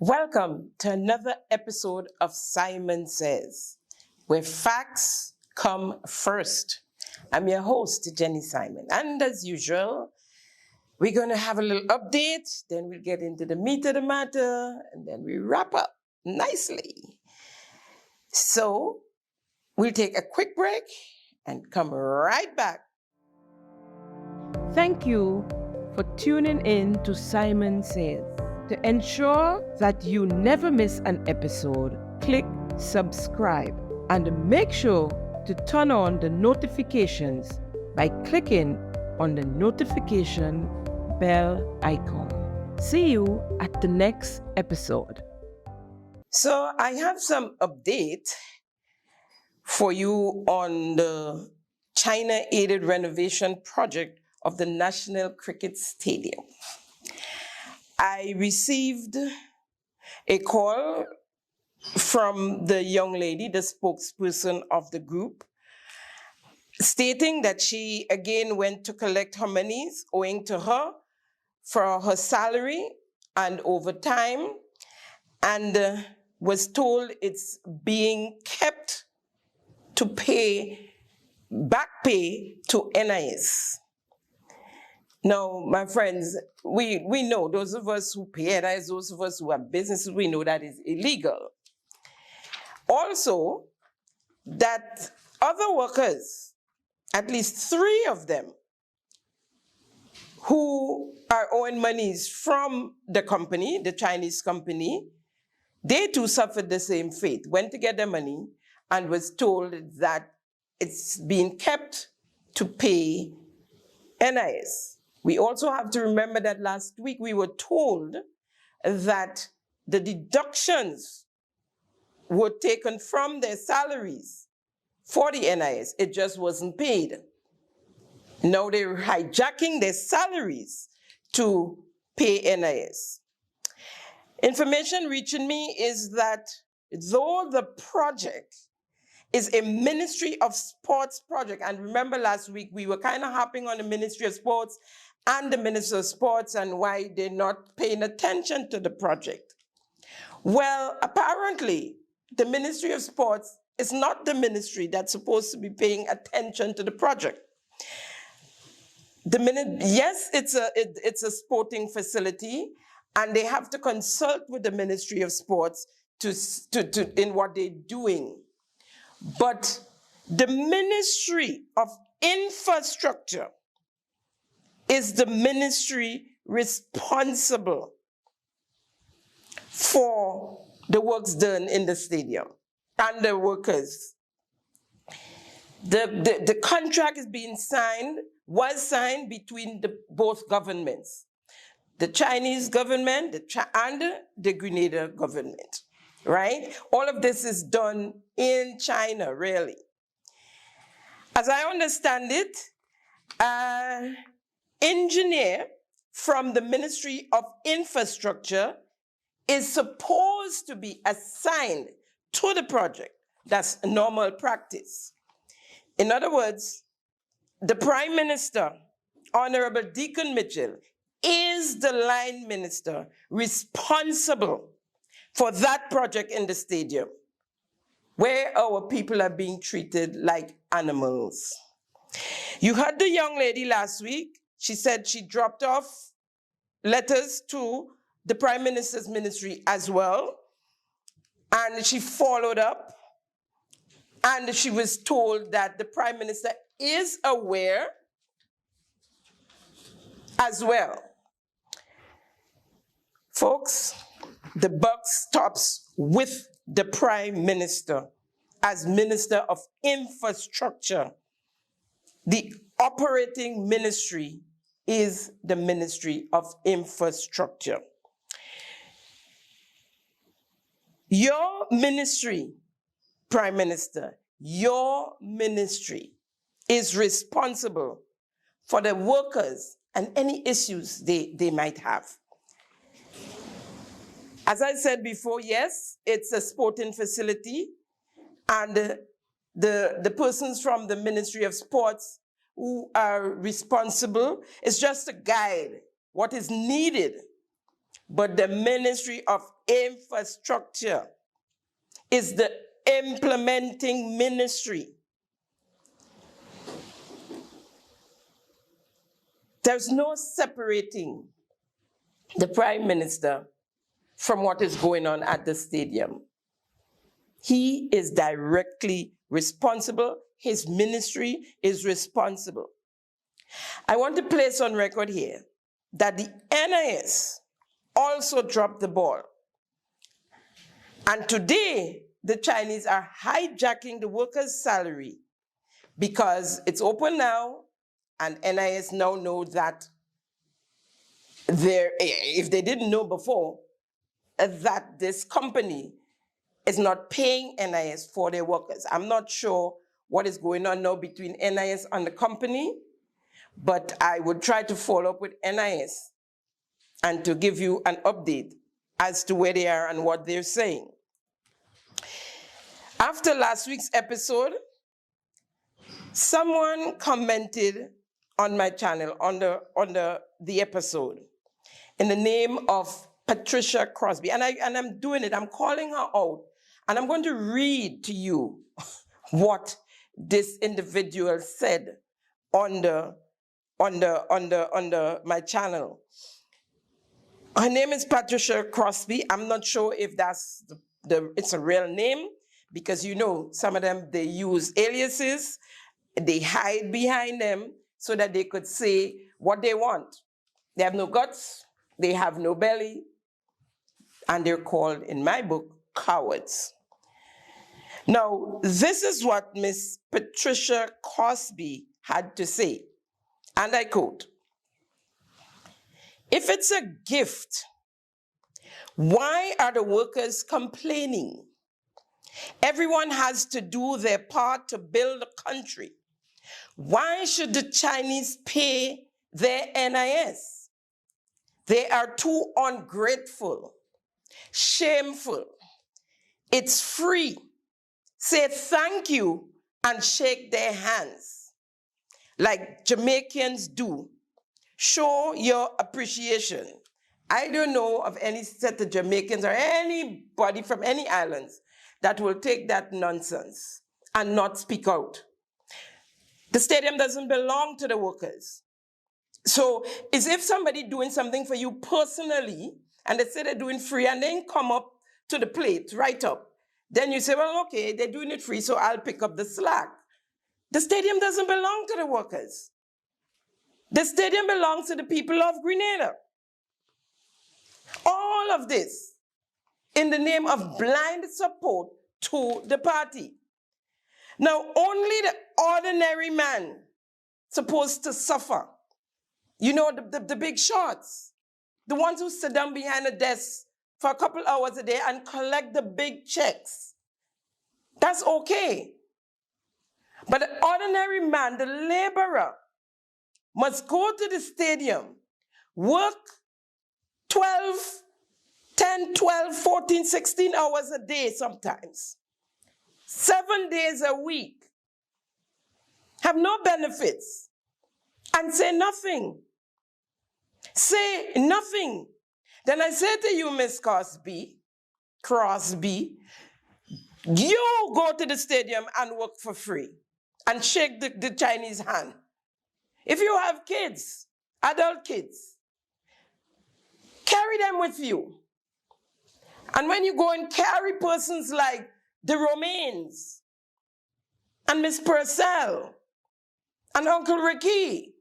Welcome to another episode of Simon Says, where facts come first. I'm your host, Jenny Simon, and as usual, we're going to have a little update, then we'll get into the meat of the matter, and then we wrap up nicely. So, we'll take a quick break and come right back. Thank you for tuning in to Simon Says. To ensure that you never miss an episode, click subscribe and make sure to turn on the notifications by clicking on the notification bell icon. See you at the next episode. So I have some update for you on the China-aided renovation project of the National Cricket Stadium. I received a call from the young lady, the spokesperson of the group, stating that she again went to collect her monies owing to her for her salary and overtime, and was told it's being kept to pay back pay to NIS. Now, my friends, we know, those of us who pay NIS, those of us who have businesses, we know that is illegal. Also, that other workers, at least 3 of them, who are owing monies from the company, the Chinese company, they too suffered the same fate, went to get their money and was told that it's being kept to pay NIS. We also have to remember that last week we were told that the deductions were taken from their salaries for the NIS. It just wasn't paid. Now they're hijacking their salaries to pay NIS. Information reaching me is that though the project is a Ministry of Sports project, and remember last week we were kind of harping on the Ministry of Sports and the Minister of Sports and why they're not paying attention to the project. Well, apparently, the Ministry of Sports is not the ministry that's supposed to be paying attention to the project. Yes, it's a sporting facility, and they have to consult with the Ministry of Sports in what they're doing. But the Ministry of Infrastructure is the ministry responsible for the works done in the stadium and the workers. The contract was signed between both governments, the Chinese government and the Grenada government, right? All of this is done in China, really. As I understand it, engineer from the Ministry of Infrastructure is supposed to be assigned to the project. That's normal practice. In other words, the Prime Minister, Honorable Deacon Mitchell, is the line minister responsible for that project in the stadium, where our people are being treated like animals. You heard the young lady last week. She said she dropped off letters to the Prime Minister's ministry as well, and she followed up, and she was told that the Prime Minister is aware as well. Folks, the buck stops with the Prime Minister as Minister of Infrastructure. The operating ministry is the Ministry of Infrastructure. Your ministry, Prime Minister, your ministry is responsible for the workers and any issues they might have. As I said before, yes, it's a sporting facility, and the persons from the Ministry of Sports who are responsible is just to guide what is needed but the Ministry of Infrastructure is the implementing ministry. There's no separating the Prime Minister from what is going on at the stadium. He is directly responsible. His ministry is responsible. I want to place on record here that the NIS also dropped the ball. And today, the Chinese are hijacking the workers' salary because it's open now, and NIS now know that if they didn't know before, that this company is not paying NIS for their workers. I'm not sure what is going on now between NIS and the company, but I would try to follow up with NIS and to give you an update as to where they are and what they're saying. After last week's episode, someone commented on my channel under the episode in the name of Patricia Crosby, and I'm doing it. I'm calling her out, and I'm going to read to you what this individual said under my channel. Her name is Patricia Crosby. I'm not sure if that's it's a real name, because you know some of them, they use aliases, they hide behind them so that they could say what they want. They have no guts, they have no belly, and they're called, in my book, cowards. Now, this is what Miss Patricia Crosby had to say, and I quote, "If it's a gift, why are the workers complaining? Everyone has to do their part to build a country. Why should the Chinese pay their NIS? They are too ungrateful, shameful. It's free. Say thank you and shake their hands like Jamaicans do. Show your appreciation." I don't know of any set of Jamaicans or anybody from any islands that will take that nonsense and not speak out. The stadium doesn't belong to the workers. So it's if somebody doing something for you personally, and they say they're doing free, and then come up to the plate, right up, then you say, well, okay, they're doing it free, so I'll pick up the slack. The stadium doesn't belong to the workers. The stadium belongs to the people of Grenada. All of this in the name of blind support to the party. Now, only the ordinary man supposed to suffer. You know, the big shots, the ones who sit down behind a desk for a couple hours a day and collect the big checks. That's okay. But the ordinary man, the laborer, must go to the stadium, work 10, 12, 14, 16 hours a day sometimes, 7 days a week, have no benefits, and say nothing. Say nothing. Then I say to you, Miss Crosby, you go to the stadium and work for free and shake the Chinese hand. If you have kids, adult kids, carry them with you. And when you go and carry persons like the Romains and Miss Purcell and Uncle Ricky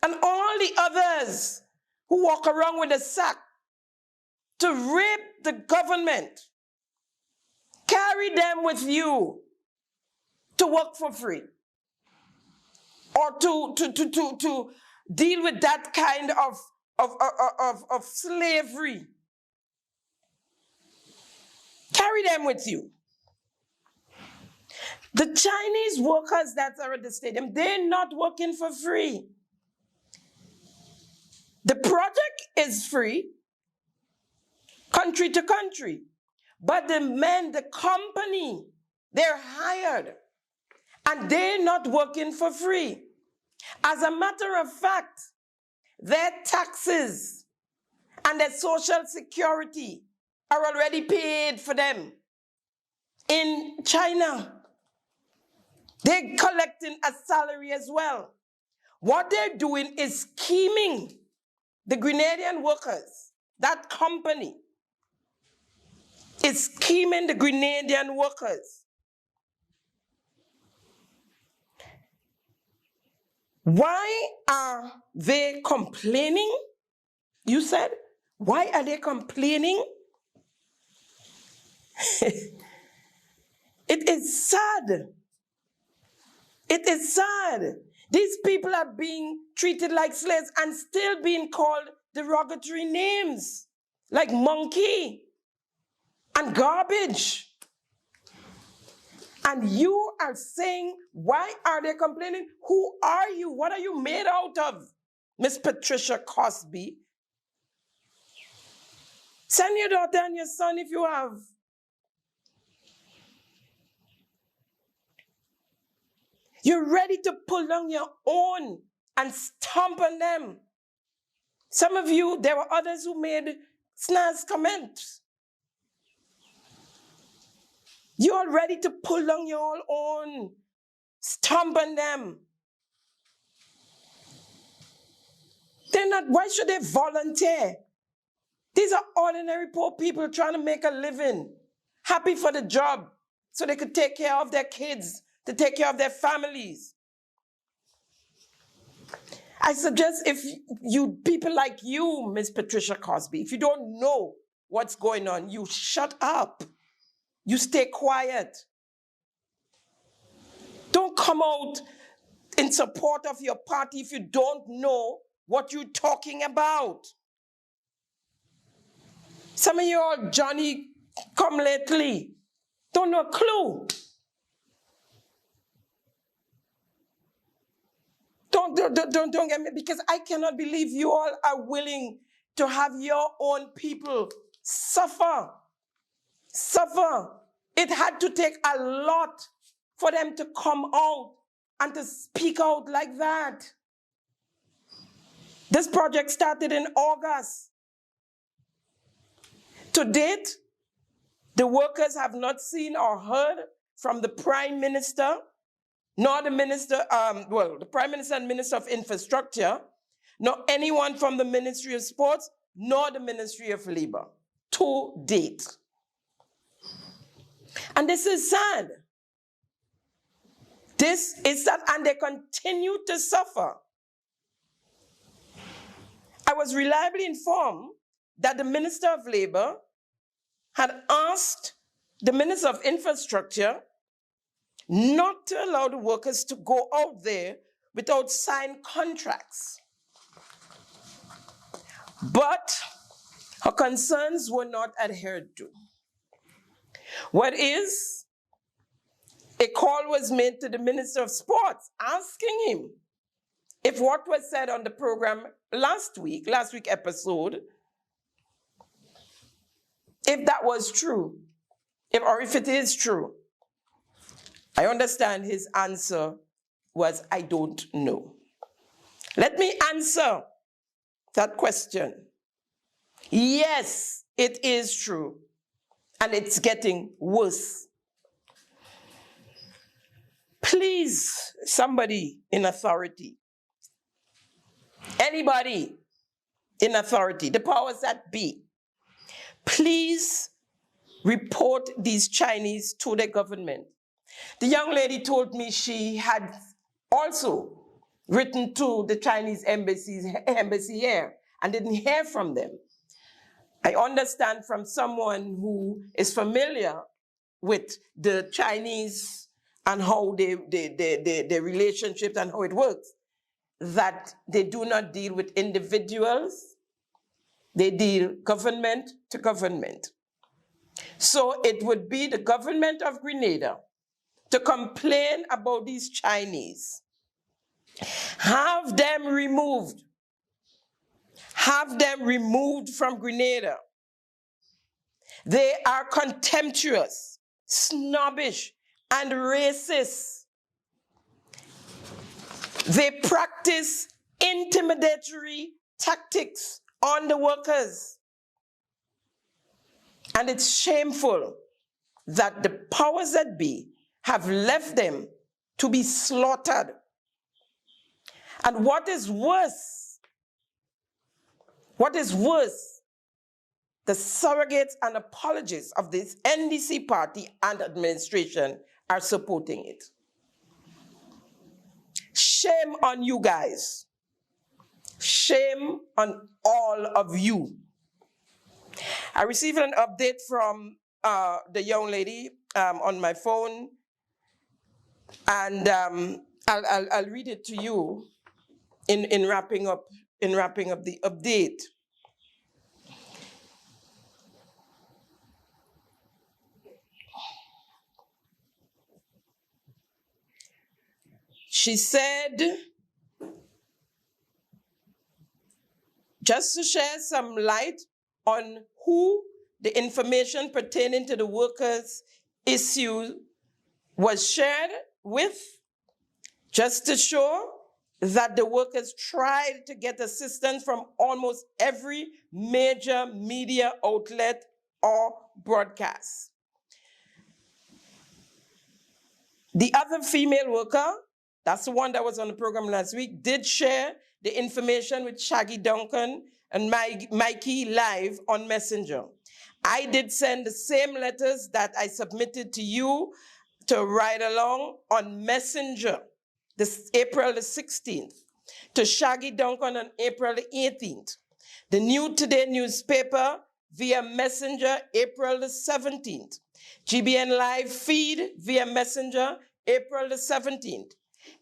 and all the others who walk around with a sack to rape the government, carry them with you to work for free or to deal with that kind of slavery. Carry them with you. The Chinese workers that are at the stadium, they're not working for free. The project is free, country to country. But the men, the company, they're hired. And they're not working for free. As a matter of fact, their taxes And their social security are already paid for them in China. They're collecting a salary as well. What they're doing is scheming the Grenadian workers. That company is scheming the Grenadian workers. Why are they complaining? You said, why are they complaining? It is sad. It is sad. These people are being treated like slaves and still being called derogatory names, like monkey and garbage. And you are saying, why are they complaining? Who are you? What are you made out of? Miss Patricia Cosby. Send your daughter and your son if you have. You're ready to pull down your own and stomp on them. Some of you, there were others who made snazzy comments. You're ready to pull down your own, stomp on them. They're not, why should they volunteer? These are ordinary poor people trying to make a living, happy for the job, so they could take care of their kids, to take care of their families. I suggest if you, people like you, Miss Patricia Cosby, if you don't know what's going on, you shut up. You stay quiet. Don't come out in support of your party if you don't know what you're talking about. Some of you all Johnny come lately, don't know a clue. Don't get me, because I cannot believe you all are willing to have your own people suffer. Suffer. It had to take a lot for them to come out and to speak out like that. This project started in August. To date, the workers have not seen or heard from the Prime Minister, nor the Minister, the Prime Minister and Minister of Infrastructure, nor anyone from the Ministry of Sports, nor the Ministry of Labor, to date. And this is sad. This is sad, and they continue to suffer. I was reliably informed that the Minister of Labor had asked the Minister of Infrastructure not to allow the workers to go out there without signed contracts. But her concerns were not adhered to. What is? A call was made to the Minister of Sports asking him if what was said on the program last week episode, if that was true, or if it is true. I understand his answer was, I don't know. Let me answer that question. Yes, it is true, and it's getting worse. Please, somebody in authority, anybody in authority, the powers that be, please report these Chinese to the government. The young lady told me she had also written to the Chinese embassy here and didn't hear from them. I understand from someone who is familiar with the Chinese and how their relationships and how it works, that they do not deal with individuals, they deal government to government. So it would be the government of Grenada to complain about these Chinese. Have them removed. Have them removed from Grenada. They are contemptuous, snobbish, and racist. They practice intimidatory tactics on the workers. And it's shameful that the powers that be have left them to be slaughtered. And what is worse, the surrogates and apologists of this NDC party and administration are supporting it. Shame on you guys. Shame on all of you. I received an update from the young lady on my phone, and I'll read it to you in wrapping up the update. She said, just to shed some light on who the information pertaining to the workers' issue was shared with, just to show that the workers tried to get assistance from almost every major media outlet or broadcast. The other female worker, that's the one that was on the program last week, did share the information with Shaggy Duncan and Mikey live on Messenger. I did send the same letters that I submitted to you to ride along on Messenger, this April the 16th, to Shaggy Duncan on April the 18th, the New Today newspaper via Messenger, April the 17th, GBN Live feed via Messenger, April the 17th,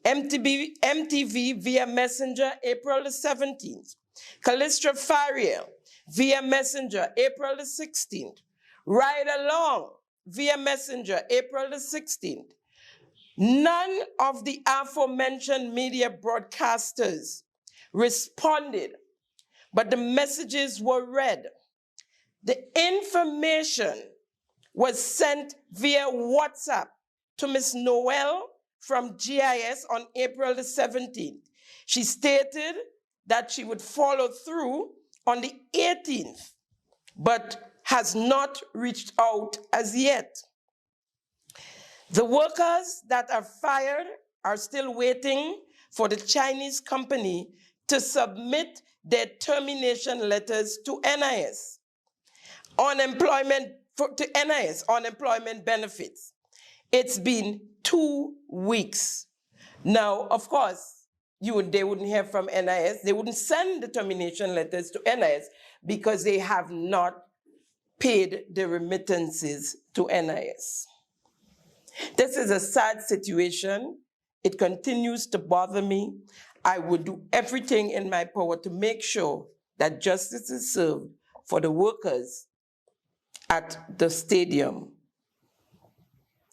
MTV via Messenger, April the 17th, Callistra Faria via Messenger, April the 16th, Ride Along via Messenger, April the 16th. None of the aforementioned media broadcasters responded, but the messages were read. The information was sent via WhatsApp to Ms. Noel from GIS on April the 17th. She stated that she would follow through on the 18th, but has not reached out as yet. The workers that are fired are still waiting for the Chinese company to submit their termination letters to NIS. Unemployment benefits. It's been 2 weeks. Now, of course, they wouldn't hear from NIS. They wouldn't send the termination letters to NIS because they have not paid the remittances to NIS. This is a sad situation. It continues to bother me. I would do everything in my power to make sure that justice is served for the workers at the stadium.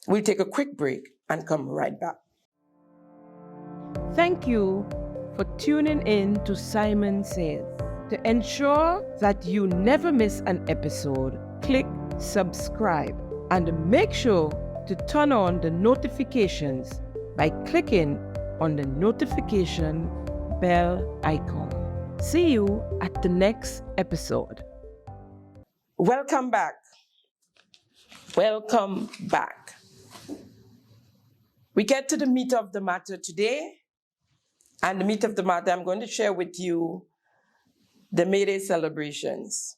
We'll take a quick break and come right back. Thank you for tuning in to Simon Says. To ensure that you never miss an episode, click subscribe and make sure to turn on the notifications by clicking on the notification bell icon. See you at the next episode. Welcome back. Welcome back. We get to the meat of the matter today. And the meat of the matter, I'm going to share with you the May Day celebrations.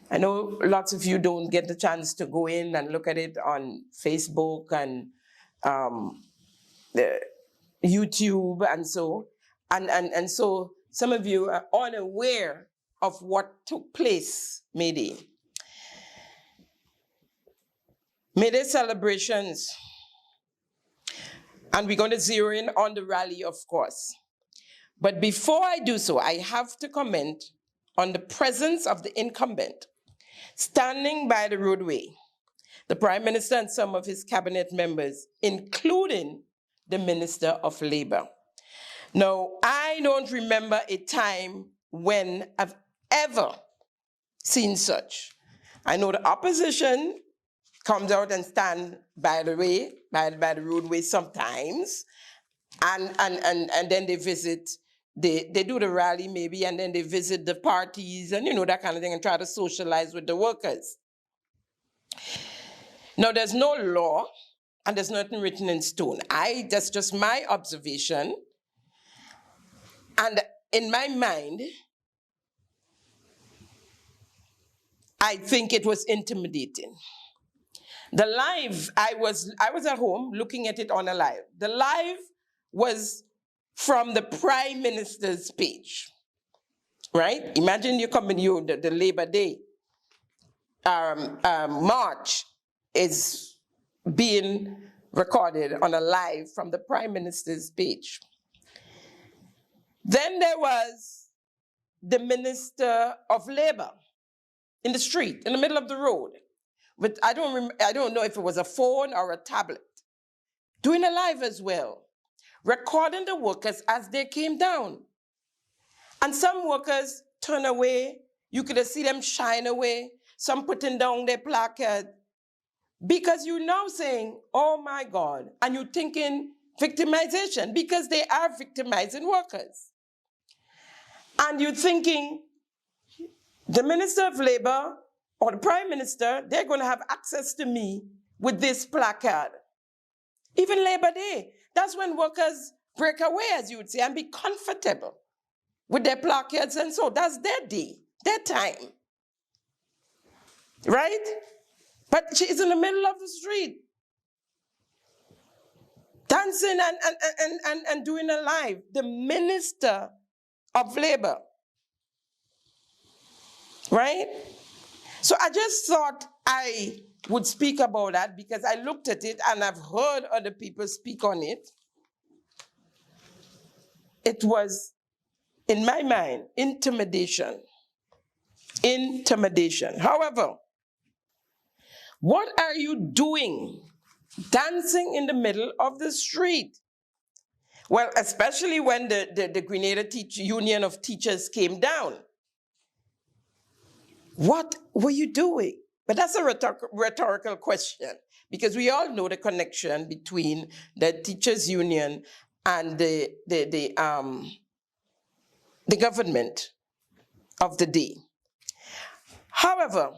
I know lots of you don't get the chance to go in and look at it on Facebook and YouTube and so. And so some of you are unaware of what took place May Day. May Day celebrations. And we're going to zero in on the rally, of course. But before I do so, I have to comment on the presence of the incumbent standing by the roadway, the Prime Minister and some of his cabinet members, including the Minister of Labor. Now, I don't remember a time when I've ever seen such. I know the opposition comes out and stand by the way, by the roadway sometimes, and then they visit They do the rally maybe, and then they visit the parties and, you know, that kind of thing, and try to socialize with the workers. Now, there's no law and there's nothing written in stone. That's just my observation. And in my mind, I think it was intimidating. The live, I was at home looking at it on a live. The live was from the Prime Minister's page, right? Imagine you come in, the Labor Day march is being recorded on a live from the Prime Minister's page. Then there was the Minister of Labor in the street, in the middle of the road. But I don't know if it was a phone or a tablet, doing a live as well, recording the workers as they came down. And some workers turn away. You could see them shine away, some putting down their placard, because you're now saying, oh my God, and you're thinking victimization, because they are victimizing workers. And you're thinking, the Minister of Labor or the Prime Minister, they're going to have access to me with this placard. Even Labor Day, that's when workers break away, as you would say, and be comfortable with their placards, and so that's their day, their time. Right? But she's in the middle of the street, dancing and doing a live. The Minister of Labor. Right? So I just thought I would speak about that because I looked at it and I've heard other people speak on it. It was, in my mind, intimidation. Intimidation. However, what are you doing dancing in the middle of the street? Well, especially when the Grenada Union of Teachers came down. What were you doing? But that's a rhetorical question, because we all know the connection between the teachers' union and the government of the day. However,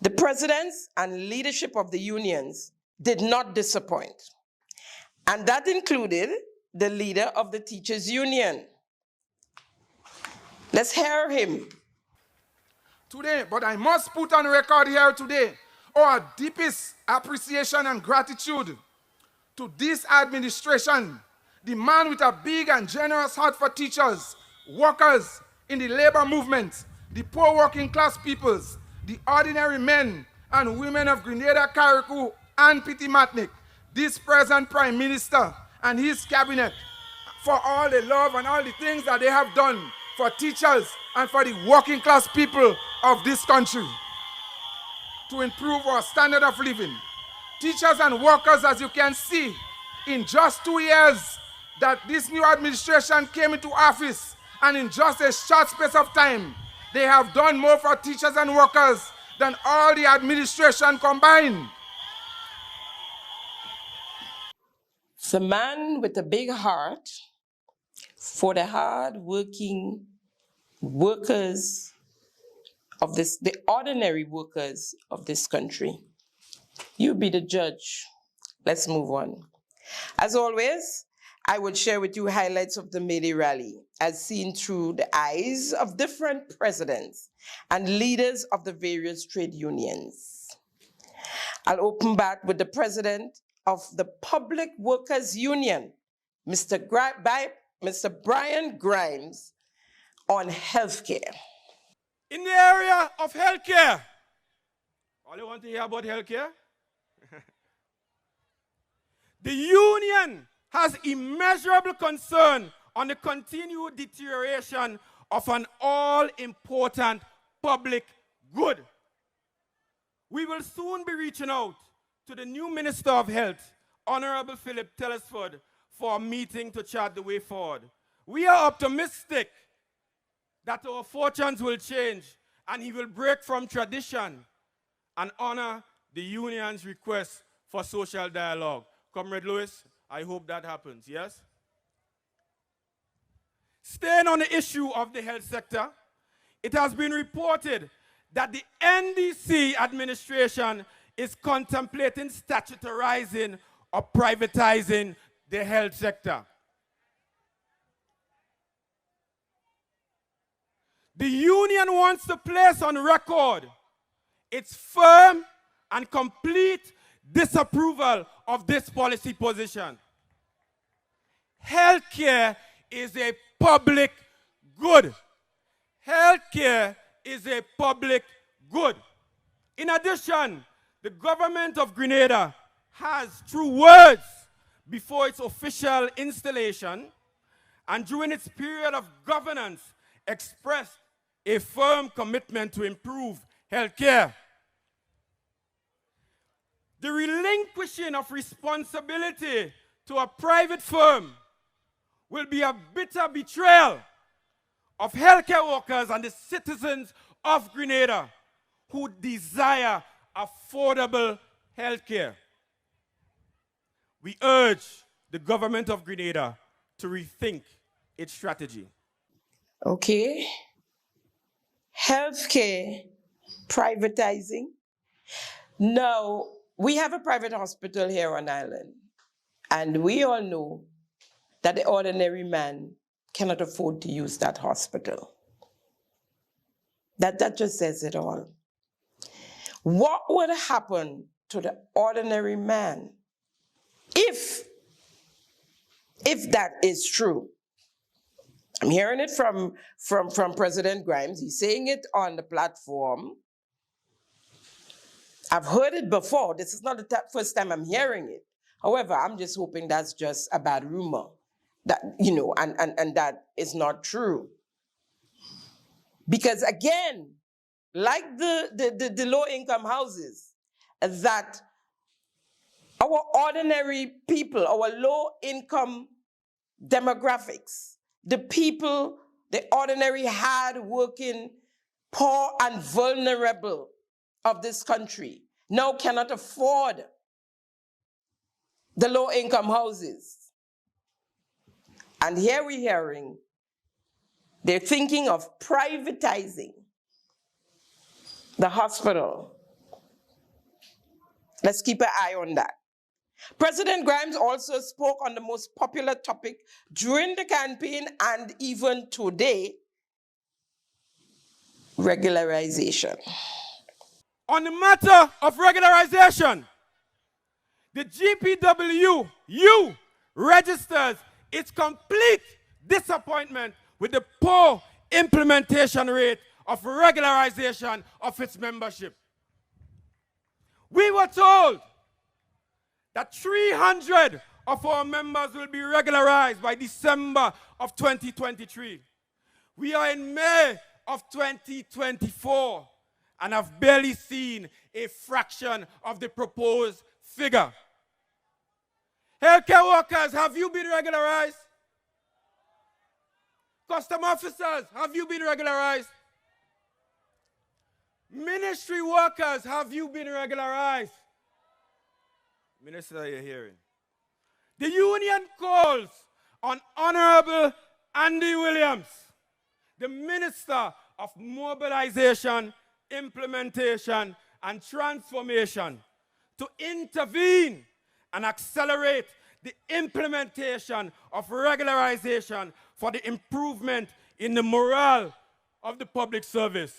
the presidents and leadership of the unions did not disappoint. And that included the leader of the teachers' union. Let's hear him. Today, but I must put on record here today our deepest appreciation and gratitude to this administration, the man with a big and generous heart for teachers, workers in the labor movement, the poor working class peoples, the ordinary men and women of Grenada, Carriacou, and Matnik, this present Prime Minister and his cabinet, for all the love and all the things that they have done for teachers and for the working class people of this country to improve our standard of living. Teachers and workers, as you can see, in just 2 years that this new administration came into office, and in just a short space of time, they have done more for teachers and workers than all the administration combined. The man with a big heart for the hard-working workers of this, the ordinary workers of this country. You be the judge. Let's move on. As always, I will share with you highlights of the May Day rally as seen through the eyes of different presidents and leaders of the various trade unions. I'll open back with the president of the Public Workers Union, Mr. Brian Grimes, on healthcare. In the area of healthcare, all you want to hear about healthcare? The union has immeasurable concern on the continued deterioration of an all-important public good. We will soon be reaching out to the new Minister of Health, Honorable Philip Telesford, for a meeting to chart the way forward. We are optimistic that our fortunes will change and he will break from tradition and honor the union's request for social dialogue. Comrade Lewis, I hope that happens, yes? Staying on the issue of the health sector, it has been reported that the NDC administration is contemplating statutarizing or privatizing the health sector. The union wants to place on record its firm and complete disapproval of this policy position. Healthcare is a public good. Healthcare is a public good. In addition, the government of Grenada has, through words before its official installation and during its period of governance, expressed a firm commitment to improve healthcare. The relinquishing of responsibility to a private firm will be a bitter betrayal of healthcare workers and the citizens of Grenada who desire affordable healthcare. We urge the government of Grenada to rethink its strategy. Okay. Healthcare privatizing. Now, we have a private hospital here on island, and we all know that the ordinary man cannot afford to use that hospital. That just says it all. What would happen to the ordinary man if that is true? I'm hearing it from President Grimes. He's saying it on the platform. I've heard it before. This is not the first time I'm hearing it. However, I'm just hoping that's just a bad rumor, that, you know, and that is not true. Because again, like the low-income houses, that our ordinary people, our low-income demographics, the people, the ordinary, hard-working, poor and vulnerable of this country now cannot afford the low-income houses. And here we're hearing they're thinking of privatizing the hospital. Let's keep an eye on that. President Grimes also spoke on the most popular topic during the campaign and even today, regularization. On the matter of regularization, the GPWU registers its complete disappointment with the poor implementation rate of regularization of its membership. We were told that 300 of our members will be regularized by December of 2023. We are in May of 2024 and have barely seen a fraction of the proposed figure. Healthcare workers, have you been regularized? Custom officers, have you been regularized? Ministry workers, have you been regularized? Minister, you're hearing. The union calls on Honorable Andy Williams, the Minister of Mobilization, Implementation, and Transformation, to intervene and accelerate the implementation of regularization for the improvement in the morale of the public service.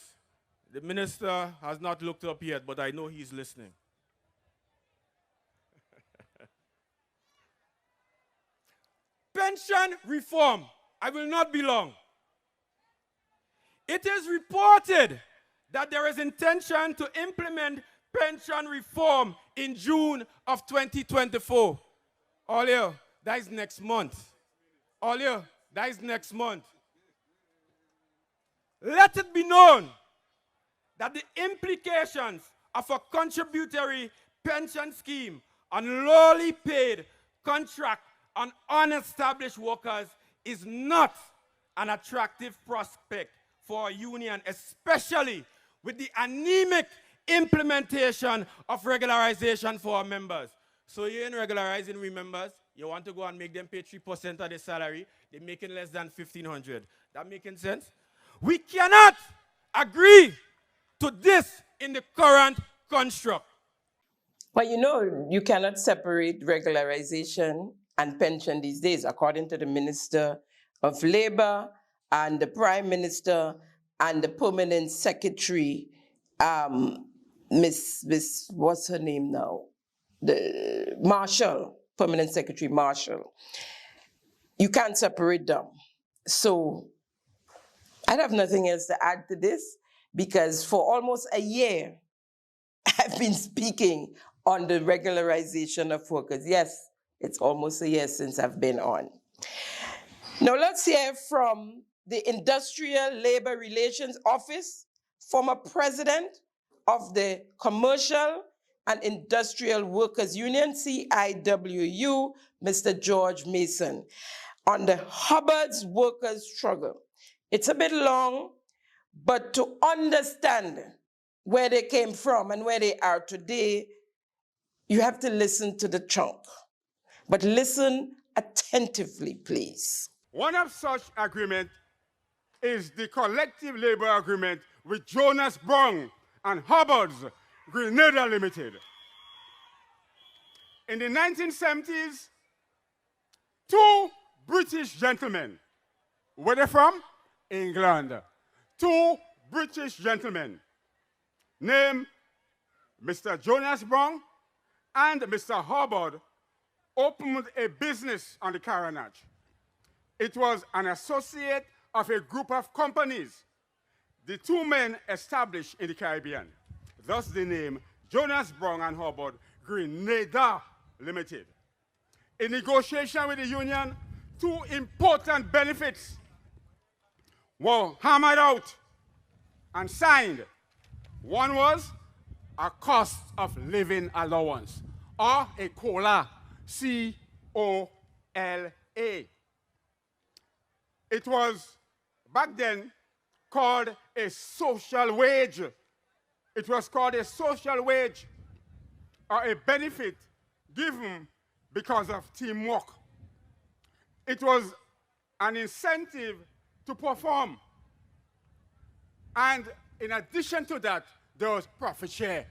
The minister has not looked up yet, but I know he's listening. Pension reform. I will not be long. It is reported that there is intention to implement pension reform in June of 2024. Olio, that is next month. Olio, that is next month. Let it be known that the implications of a contributory pension scheme on lowly paid contract on unestablished workers is not an attractive prospect for a union, especially with the anemic implementation of regularization for our members. So you ain't regularizing we members, You want to go and make them pay 3% of their salary, they're making less than $1,500. That making sense? We cannot agree to this in the current construct. But you know, you cannot separate regularization and pension these days, according to the Minister of Labor and the Prime Minister and the Permanent Secretary, Miss, what's her name now? The Marshall, Permanent Secretary Marshall. You can't separate them. So I have nothing else to add to this, because for almost a year, I've been speaking on the regularization of workers. Yes, it's almost a year since I've been on. Now let's hear from the Industrial Labor Relations Office, former president of the Commercial and Industrial Workers Union, CIWU, Mr. George Mason, on the Hubbard's workers' struggle. It's a bit long, but to understand where they came from and where they are today, you have to listen to the chunk. But listen attentively, please. One of such agreements is the collective labor agreement with Jonas Brown and Hubbard's Grenada Limited. In the 1970s, two British gentlemen, where they from? England. Two British gentlemen named Mr. Jonas Brown and Mr. Hubbard opened a business on the Carriacou. It was an associate of a group of companies the two men established in the Caribbean. Thus the name Jonas Brown and Hubbard Grenada Limited. In negotiation with the union, two important benefits were hammered out and signed. One was a cost of living allowance, or a COLA, C-O-L-A. It was back then called a social wage. It was called a social wage, or a benefit given because of teamwork. It was an incentive to perform. And in addition to that, there was profit share.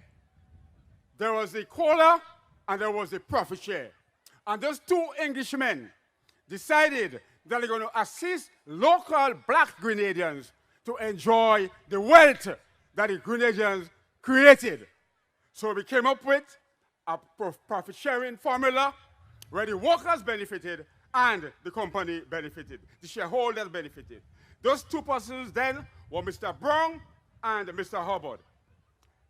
There was the COLA and there was the profit share. And those two Englishmen decided that they're going to assist local black Grenadians to enjoy the wealth that the Grenadians created. So we came up with a profit sharing formula where the workers benefited and the company benefited. The shareholders benefited. Those two persons then were Mr. Brown and Mr. Hubbard.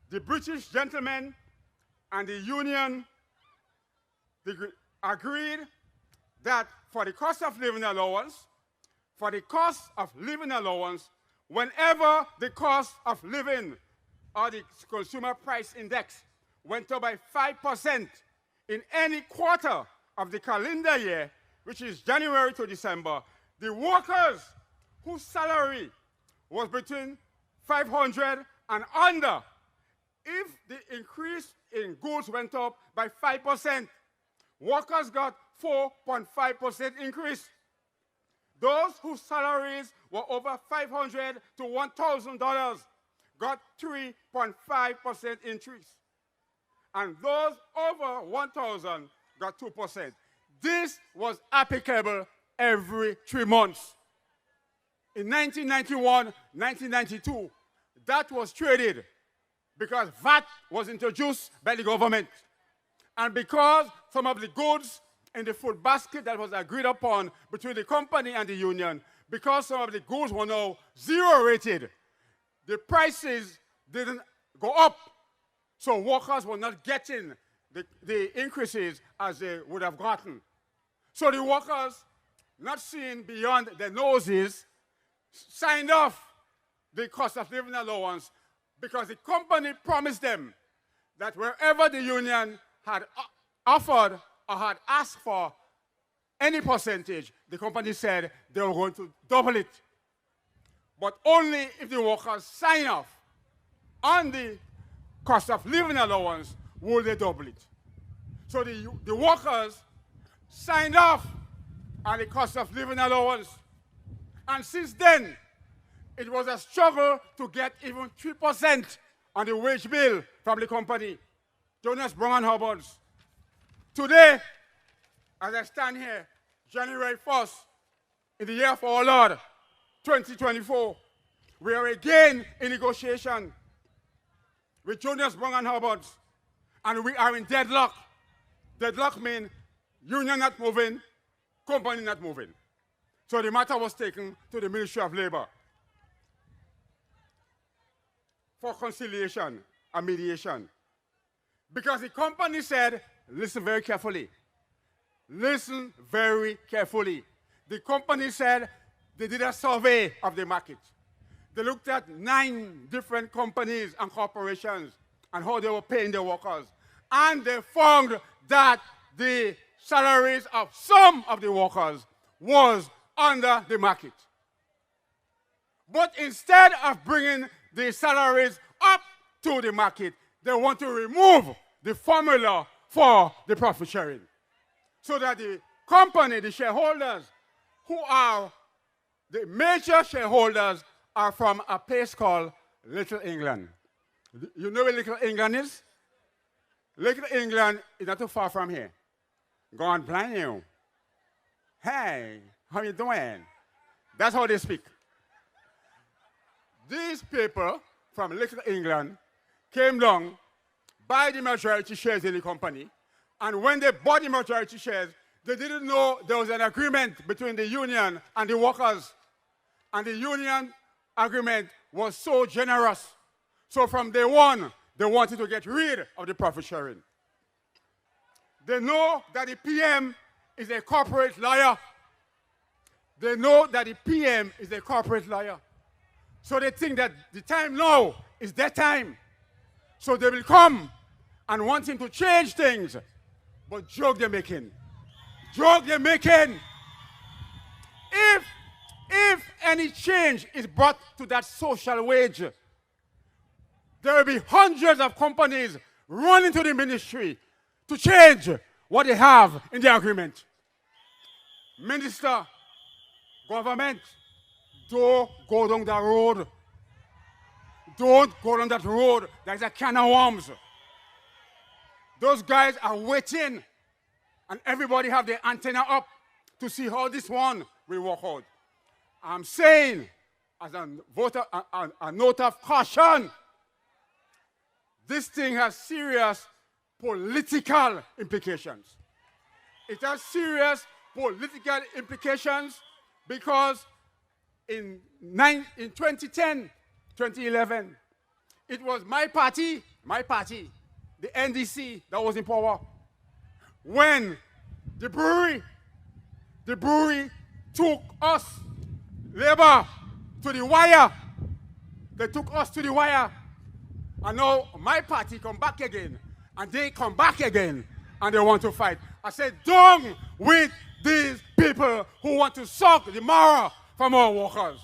The British gentlemen and the union agreed that for the cost of living allowance, whenever the cost of living or the consumer price index went up by 5% in any quarter of the calendar year, which is January to December, the workers whose salary was between 500 and under, if the increase in goods went up by 5%, workers got 4.5% increase. Those whose salaries were over $500 to $1,000 got 3.5% increase. And those over 1,000 got 2%. This was applicable every 3 months. In 1991, 1992, that was traded because VAT was introduced by the government. And because some of the goods in the food basket that was agreed upon between the company and the union, because some of the goods were now zero rated, the prices didn't go up. So workers were not getting the increases as they would have gotten. So the workers, not seeing beyond their noses, signed off the cost of living allowance because the company promised them that wherever the union had offered or had asked for any percentage, the company said they were going to double it. But only if the workers sign off on the cost of living allowance will they double it. So the workers signed off on the cost of living allowance. And since then, it was a struggle to get even 3% on the wage bill from the company, Jonas Brown and Hubbard's. Today, as I stand here, January 1st, in the year of our Lord, 2024, we are again in negotiation with Jonas Brown and Hubbard's, and we are in deadlock. Deadlock means union not moving, company not moving. So the matter was taken to the Ministry of Labor for conciliation and mediation. Because the company said, listen very carefully. Listen very carefully. The company said they did a survey of the market. They looked at 9 different companies and corporations and how they were paying their workers. And they found that the salaries of some of the workers was under the market. But instead of bringing the salaries up to the market, they want to remove the formula for the profit sharing. So that the company, the shareholders, who are the major shareholders, are from a place called Little England. You know where Little England is? Little England is not too far from here. God bless you. Hey, how you doing? That's how they speak. These people from Little England came down, buy the majority shares in the company, and when they bought the majority shares, they didn't know there was an agreement between the union and the workers. And the union agreement was so generous. So from day one, they wanted to get rid of the profit sharing. They know that the PM is a corporate liar. They know that the PM is a corporate liar. So they think that the time now is their time. So they will come and want him to change things. But joke they're making. Joke they're making. If any change is brought to that social wage, there will be hundreds of companies running to the ministry to change what they have in the agreement. Minister, government, don't go down that road. Don't go down that road. There's a can of worms. Those guys are waiting, and everybody have their antenna up to see how this one will work out. I'm saying, as a voter, a note of caution, this thing has serious political implications. It has serious political implications because in 2010, 2011, it was my party, the NDC, that was in power. When the brewery took us, Labour, to the wire. They took us to the wire. And now my party come back again. And they come back again. And they want to fight. I said, down with these people who want to suck the marrow from our workers.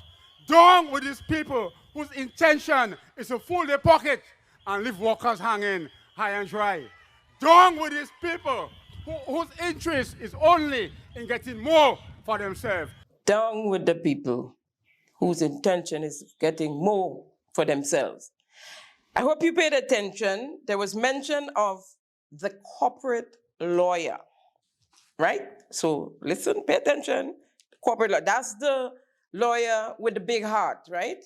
Down with these people whose intention is to fill their pocket and leave workers hanging high and dry. Down with these people whose interest is only in getting more for themselves. Down with the people whose intention is getting more for themselves. I hope you paid attention. There was mention of the corporate lawyer, right? So listen, pay attention. Corporate lawyer, that's the lawyer with the big heart, right?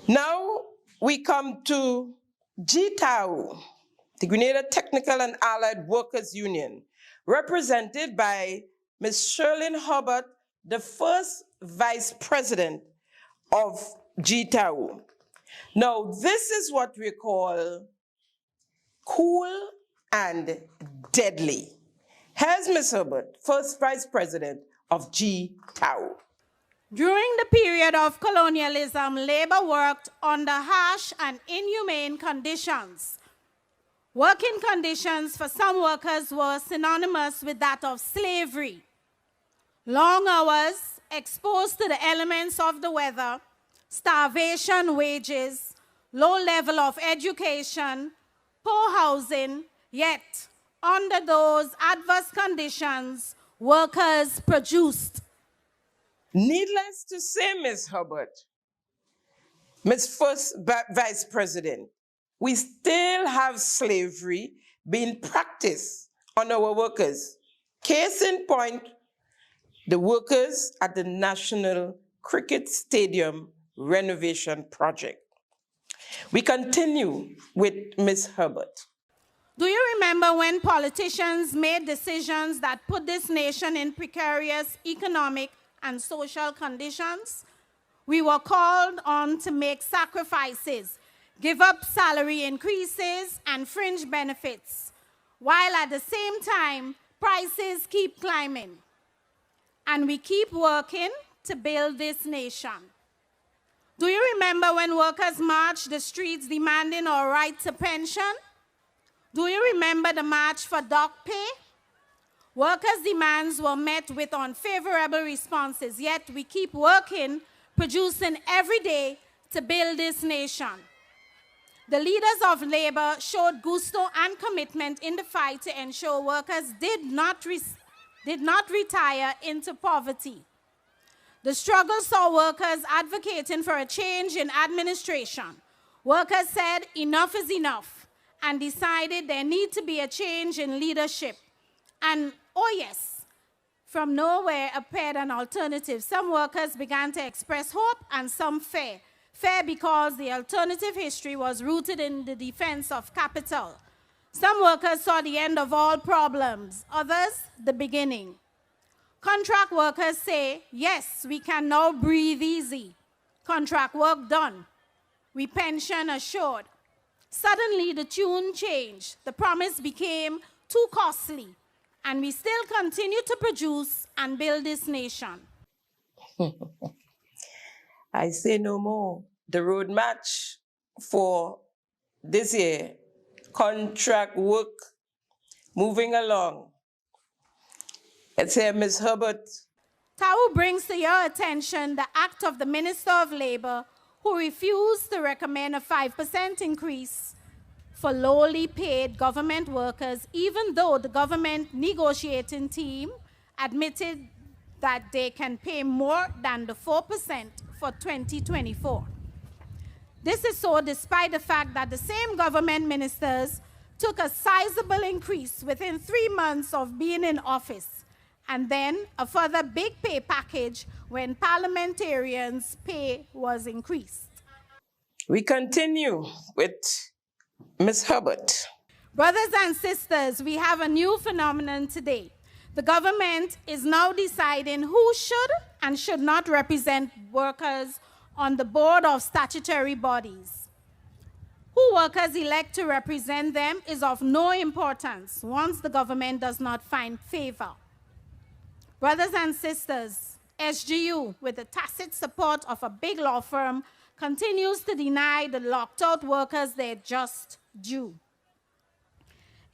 Now we come to GTAU, the Grenada Technical and Allied Workers Union, represented by Ms. Sherlyn Hubbard, the first vice president of GTAU. Now, this is what we call cool and deadly. Here's Ms. Hubbard, first vice president of GTAU. During the period of colonialism, labor worked under harsh and inhumane conditions. Working conditions for some workers were synonymous with that of slavery. Long hours, exposed to the elements of the weather, starvation wages, low level of education, poor housing, yet under those adverse conditions workers produced. Needless to say, Ms. Hubbard, Ms. First Vice President, we still have slavery being practiced on our workers. Case in point, the workers at the National Cricket Stadium renovation project. We continue with Ms. Hubbard. Do you remember when politicians made decisions that put this nation in precarious economic and social conditions? We were called on to make sacrifices, give up salary increases and fringe benefits, while at the same time, prices keep climbing. And we keep working to build this nation. Do you remember when workers marched the streets demanding our right to pension? Do you remember the march for dock pay? Workers' demands were met with unfavorable responses, yet we keep working, producing every day to build this nation. The leaders of labor showed gusto and commitment in the fight to ensure workers did not retire into poverty. The struggle saw workers advocating for a change in administration. Workers said enough is enough and decided there need to be a change in leadership. And oh yes, from nowhere appeared an alternative. Some workers began to express hope and some fear. Fear because the alternative history was rooted in the defense of capital. Some workers saw the end of all problems, others the beginning. Contract workers say, yes, we can now breathe easy. Contract work done. We pension assured. Suddenly the tune changed. The promise became too costly. And we still continue to produce and build this nation. I say no more. The road match for this year, contract work, moving along. Let's hear Ms. Hubbard. Tau brings to your attention the act of the Minister of Labor who refused to recommend a 5% increase for lowly paid government workers, even though the government negotiating team admitted that they can pay more than the 4% for 2024. This is so despite the fact that the same government ministers took a sizable increase within 3 months of being in office, and then a further big pay package when parliamentarians' pay was increased. We continue with Ms. Hubbard. Brothers and sisters, we have a new phenomenon today. The government is now deciding who should and should not represent workers on the board of statutory bodies. Who workers elect to represent them is of no importance once the government does not find favor. Brothers and sisters, SGU, with the tacit support of a big law firm, continues to deny the locked-out workers their just due.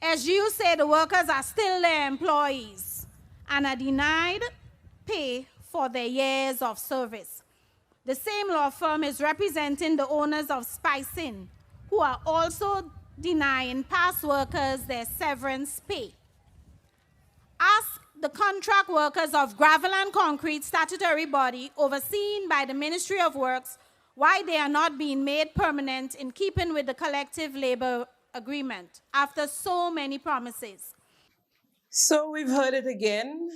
SGU say the workers are still their employees and are denied pay for their years of service. The same law firm is representing the owners of Spice Inn, who are also denying past workers their severance pay. Ask the contract workers of Gravel and Concrete statutory body overseen by the Ministry of Works why they are not being made permanent in keeping with the collective labor agreement after so many promises. So we've heard it again.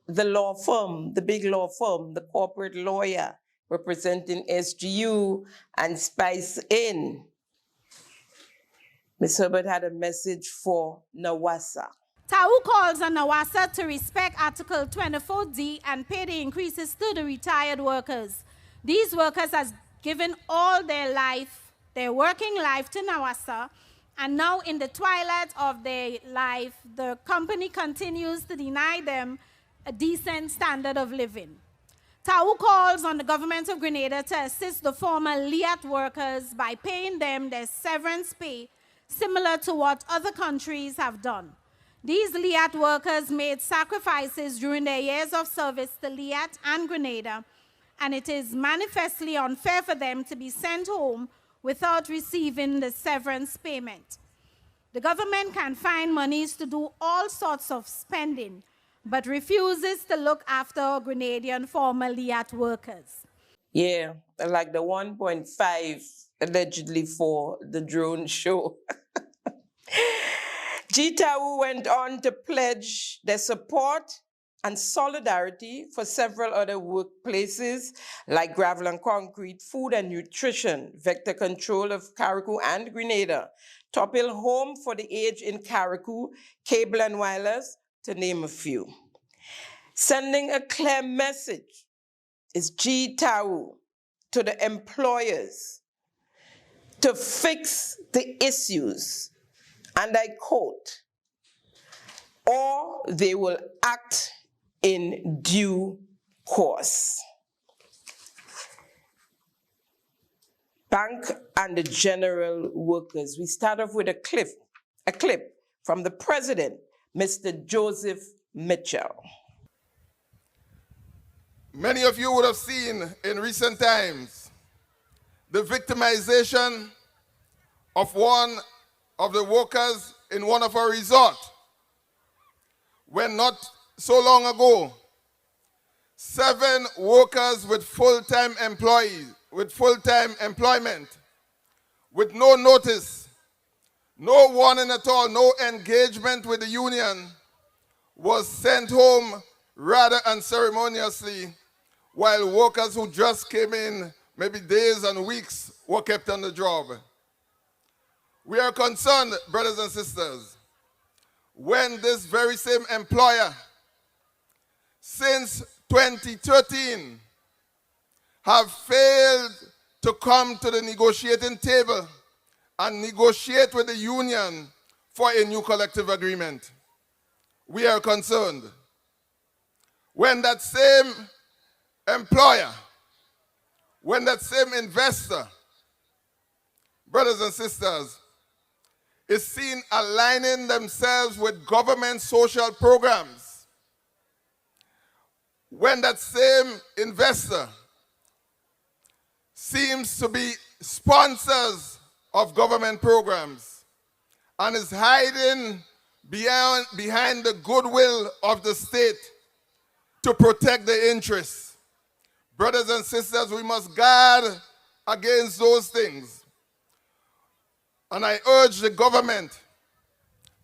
The law firm, the big law firm, the corporate lawyer representing SGU and Spice Inn. Ms. Hubbard had a message for NAWASA. Tau calls on NAWASA to respect Article 24D and pay the increases to the retired workers. These workers have given all their life, their working life to NAWASA, and now in the twilight of their life, the company continues to deny them a decent standard of living. Tau calls on the government of Grenada to assist the former LIAT workers by paying them their severance pay, similar to what other countries have done. These LIAT workers made sacrifices during their years of service to LIAT and Grenada, and it is manifestly unfair for them to be sent home without receiving the severance payment. The government can find monies to do all sorts of spending, but refuses to look after Grenadian formerly at workers. Yeah, like the 1.5 allegedly for the drone show. GTAU went on to pledge their support and solidarity for several other workplaces like gravel and concrete, food and nutrition, vector control of Carriacou and Grenada, Top Hill Home for the Aged in Carriacou, Cable and Wireless, to name a few. Sending a clear message is GTAU to the employers to fix the issues, and I quote, or they will act in due course. Bank and the general workers. We start off with a clip from the president, Mr. Joseph Mitchell. Many of you would have seen in recent times the victimization of one of the workers in one of our resorts, when not so long ago, 7 workers with full-time employment, with no notice, no warning at all, no engagement with the union, was sent home rather unceremoniously, while workers who just came in, maybe days and weeks, were kept on the job. We are concerned, brothers and sisters, when this very same employer, since 2013, have failed to come to the negotiating table and negotiate with the union for a new collective agreement. We are concerned. When that same employer, when that same investor, brothers and sisters, is seen aligning themselves with government social programs, when that same investor seems to be sponsors of government programs and is hiding behind the goodwill of the state to protect the interests. Brothers and sisters, we must guard against those things. And I urge the government,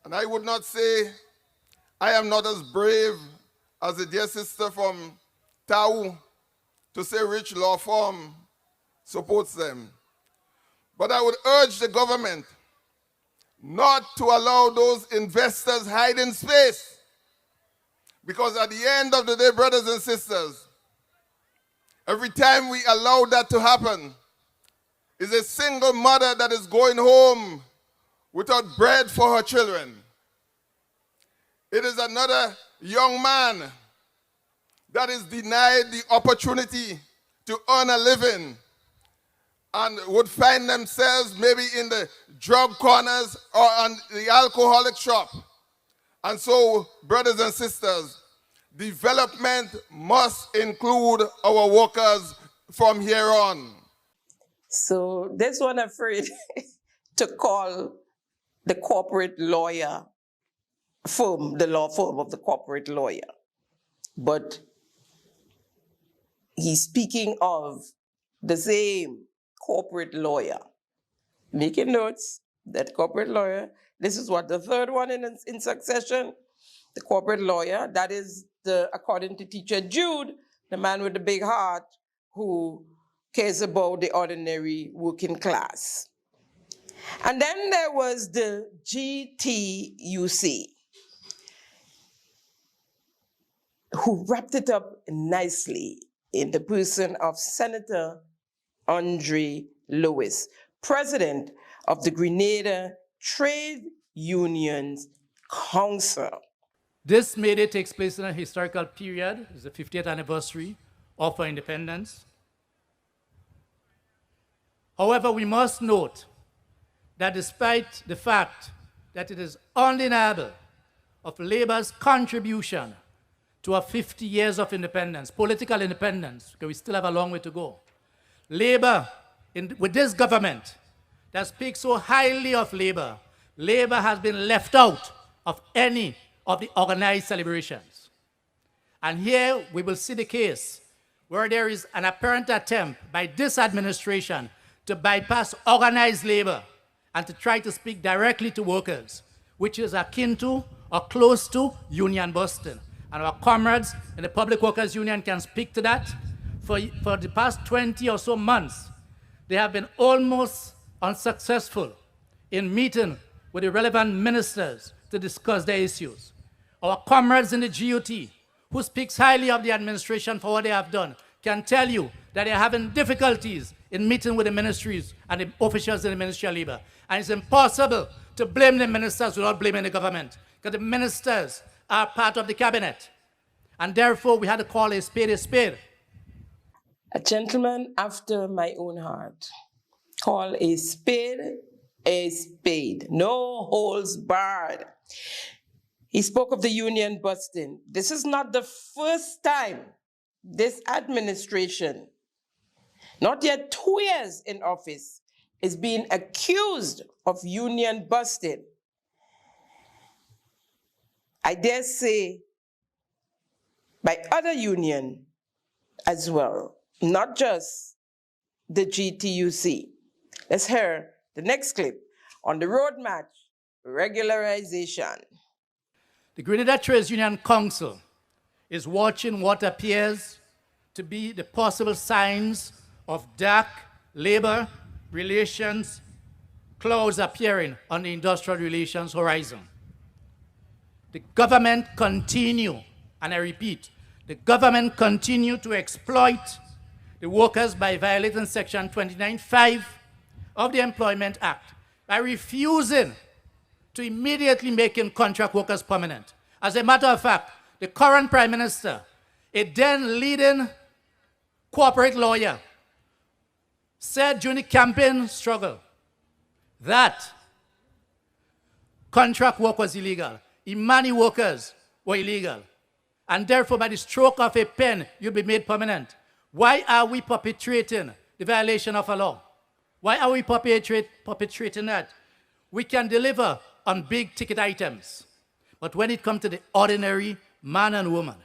and I would not say I am not as brave as the dear sister from Tau to say Rich Law Firm supports them. But I would urge the government not to allow those investors hiding space. Because at the end of the day, brothers and sisters, every time we allow that to happen, is a single mother that is going home without bread for her children. It is another young man that is denied the opportunity to earn a living and would find themselves maybe in the drug corners or on the alcoholic shop. And so, brothers and sisters, development must include our workers from here on. So this one afraid to call the corporate lawyer firm, the law firm of the corporate lawyer. But he's speaking of the same corporate lawyer. Making notes, that corporate lawyer, this is what, the third one in succession? The corporate lawyer, that is, according to teacher Jude, the man with the big heart who cares about the ordinary working class. And then there was the GTUC, who wrapped it up nicely in the person of Senator Andre Lewis, president of the Grenada Trade Unions Council. This May Day takes place in a historical period. It's the 50th anniversary of our independence. However, we must note that despite the fact that it is undeniable of Labour's contribution to our 50 years of independence, political independence, because we still have a long way to go, Labour, with this government that speaks so highly of Labour, labor has been left out of any of the organized celebrations. And here we will see the case where there is an apparent attempt by this administration to bypass organized labor and to try to speak directly to workers, which is akin to or close to union busting. And our comrades in the Public Workers Union can speak to that. For the past 20 or so months, they have been almost unsuccessful in meeting with the relevant ministers to discuss their issues. Our comrades in the GUT, who speaks highly of the administration for what they have done, can tell you that they're having difficulties in meeting with the ministries and the officials in the Ministry of Labor. And it's impossible to blame the ministers without blaming the government, because the ministers are part of the cabinet. And therefore, we had to call a spade a spade. A gentleman after my own heart. Call a spade a spade. No holds barred. He spoke of the union busting. This is not the first time this administration, not yet 2 years in office, is being accused of union busting. I dare say by other union as well, not just the GTUC. Let's hear the next clip on the road match, regularization. The Grenada Trades Union Council is watching what appears to be the possible signs of dark labor relations clouds appearing on the industrial relations horizon. The government continue, and I repeat, the government continue to exploit the workers by violating Section 29(5) of the Employment Act by refusing to immediately making contract workers permanent. As a matter of fact, the current Prime Minister, a then leading corporate lawyer, said during the campaign struggle that contract work was illegal, Imani workers were illegal, and therefore by the stroke of a pen, you'll be made permanent. Why are we perpetrating the violation of a law? Why are we perpetrating that? We can deliver on big ticket items, but when it comes to the ordinary man and woman,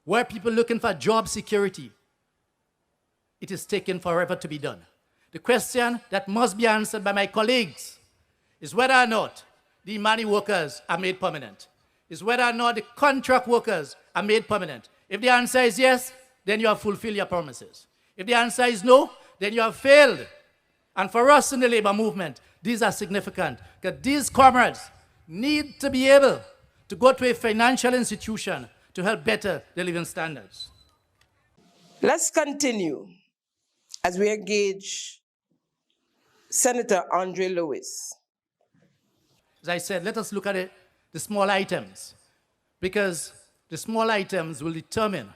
where people looking for job security, it is taking forever to be done. The question that must be answered by my colleagues is whether or not the Imani workers are made permanent, is whether or not the contract workers are made permanent. If the answer is yes, then you have fulfilled your promises. If the answer is no, then you have failed. And for us in the labor movement, these are significant, because these comrades need to be able to go to a financial institution to help better their living standards. Let's continue as we engage Senator Andre Lewis. As I said, let us look at the small items, because the small items will determine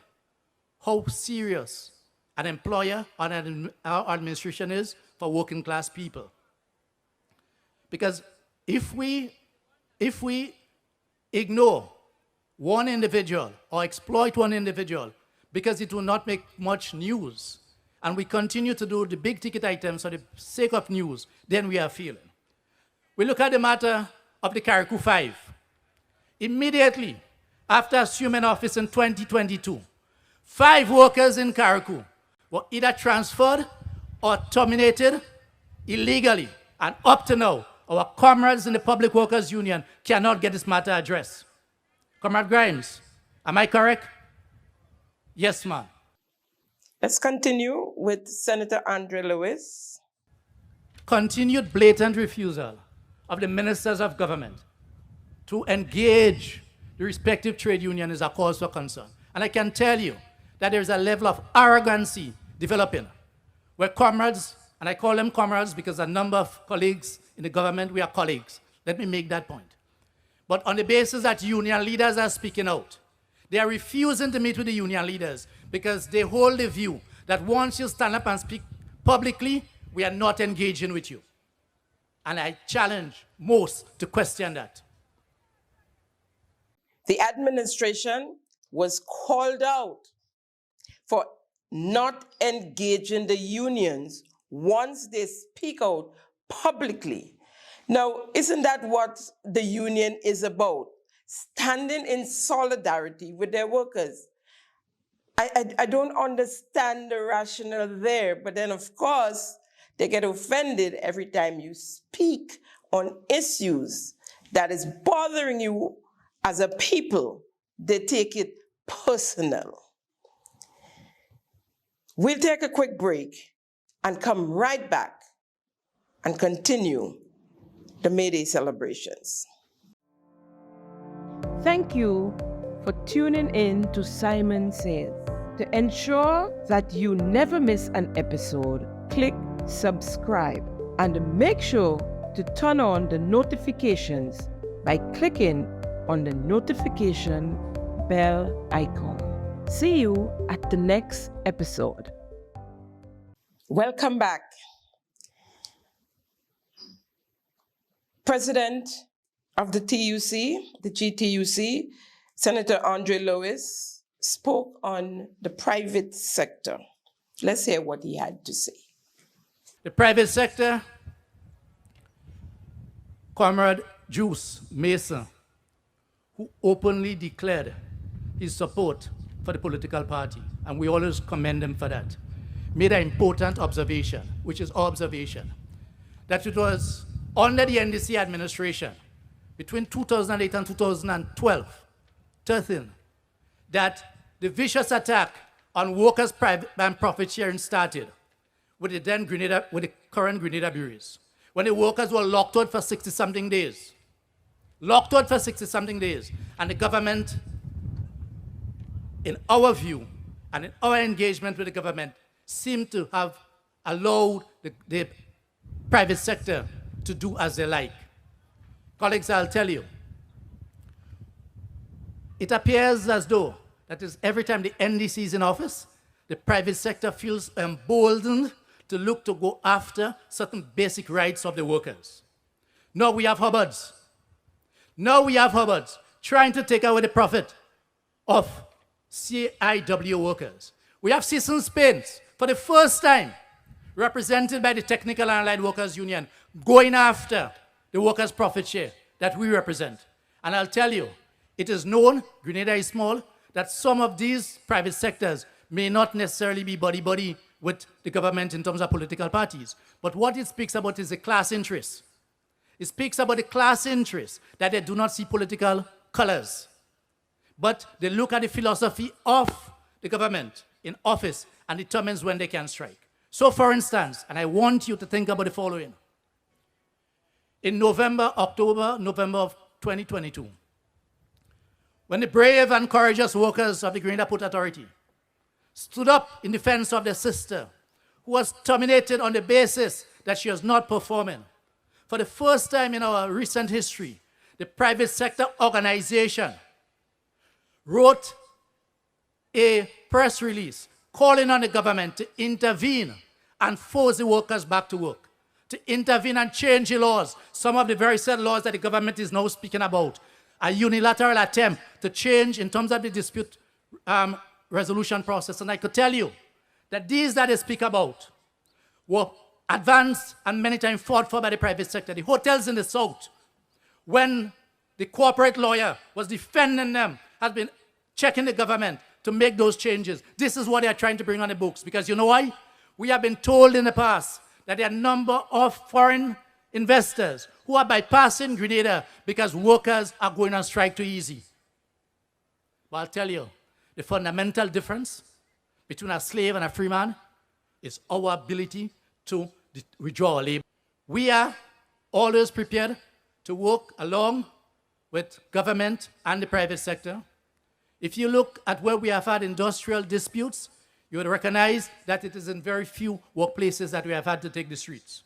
how serious an employer or our administration is for working class people. Because if we ignore one individual or exploit one individual because it will not make much news, and we continue to do the big ticket items for the sake of news, then we are failing. We look at the matter of the Carriacou 5. Immediately after assuming office in 2022, 5 workers in Carriacou were either transferred or terminated illegally. And up to now, our comrades in the Public Workers Union cannot get this matter addressed. Comrade Grimes, am I correct? Yes, ma'am. Let's continue with Senator Andre Lewis. Continued blatant refusal of the ministers of government to engage the respective trade union is a cause for concern. And I can tell you that there is a level of arrogancy developing where comrades, and I call them comrades because a number of colleagues in the government, we are colleagues. Let me make that point. But on the basis that union leaders are speaking out, they are refusing to meet with the union leaders because they hold the view that once you stand up and speak publicly, we are not engaging with you. And I challenge most to question that. The administration was called out for not engaging the unions once they speak out publicly. Now, isn't that what the union is about? Standing in solidarity with their workers. I don't understand the rationale there, but then of course, they get offended every time you speak on issues that is bothering you as a people. They take it personal. We'll take a quick break and come right back and continue the May Day celebrations. Thank you for tuning in to Simon Says. To ensure that you never miss an episode, click subscribe and make sure to turn on the notifications by clicking on the notification bell icon. See you at the next episode. Welcome back. President of the TUC, the GTUC, Senator Andre Lewis, spoke on the private sector. Let's hear what he had to say. The private sector, Comrade Juice Mason, who openly declared his support for the political party, and we always commend him for that, made an important observation, which is observation, that it was under the NDC administration between 2008 and 2012, 13, that the vicious attack on workers' private and profit sharing started with the current Grenada breweries, when the workers were locked out for 60-something days. Locked out for 60-something days. And the government, in our view, and in our engagement with the government, seemed to have allowed the private sector to do as they like. Colleagues, I'll tell you, it appears as though that is every time the NDC is in office, the private sector feels emboldened to look to go after certain basic rights of the workers. Now we have Hubbards. Now we have Hubbards trying to take away the profit of CIW workers. We have Citizens Paints, for the first time, represented by the Technical and Allied Workers Union, going after the workers' profit share that we represent. And I'll tell you, it is known, Grenada is small, that some of these private sectors may not necessarily be buddy-buddy with the government in terms of political parties. But what it speaks about is the class interest. It speaks about the class interest, that they do not see political colors, but they look at the philosophy of the government in office and determines when they can strike. So for instance, and I want you to think about the following. In October, November of 2022, when the brave and courageous workers of the Grenada Port Authority stood up in defense of their sister, who was terminated on the basis that she was not performing, for the first time in our recent history, the private sector organization wrote a press release calling on the government to intervene and force the workers back to work, to intervene and change the laws, some of the very said laws that the government is now speaking about, a unilateral attempt to change in terms of the dispute resolution process. And I could tell you that these that they speak about were advanced and many times fought for by the private sector. The hotels in the South, when the corporate lawyer was defending them, has been checking the government to make those changes. This is what they are trying to bring on the books. Because you know why? We have been told in the past that there are a number of foreign investors who are bypassing Grenada because workers are going on strike too easy. Well, I'll tell you, the fundamental difference between a slave and a free man is our ability to withdraw our labor. We are always prepared to work along with government and the private sector. If you look at where we have had industrial disputes, you would recognize that it is in very few workplaces that we have had to take the streets.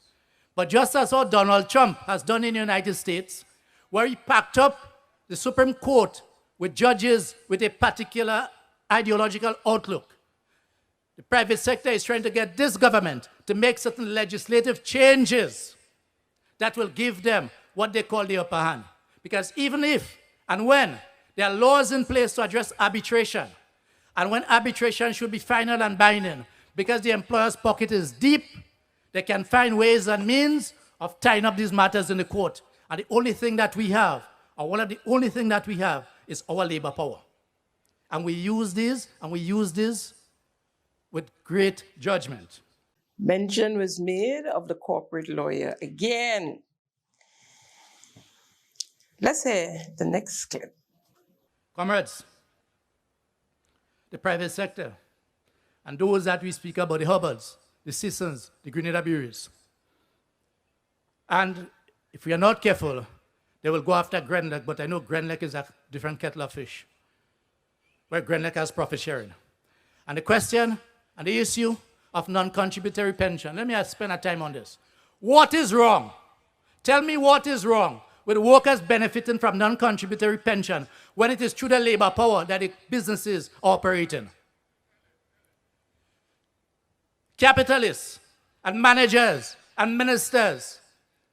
But just as how Donald Trump has done in the United States, where he packed up the Supreme Court with judges with a particular ideological outlook, the private sector is trying to get this government to make certain legislative changes that will give them what they call the upper hand. Because even if and when there are laws in place to address arbitration, and when arbitration should be final and binding, because the employer's pocket is deep, they can find ways and means of tying up these matters in the court. And the only thing that we have, or one of the only thing that we have, is our labor power. And we use this with great judgment. Mention was made of the corporate lawyer again. Let's hear the next clip. Comrades, the private sector, and those that we speak about, the Hubbards, the Sissons, the Grenada bureaus. And if we are not careful, they will go after Grenada, but I know Grenada is a different kettle of fish, where Grenada has profit sharing. And the question and the issue of non-contributory pension, let me spend a time on this. What is wrong? Tell me what is wrong with workers benefiting from non-contributory pension when it is through the labor power that the businesses are operating? Capitalists and managers and ministers,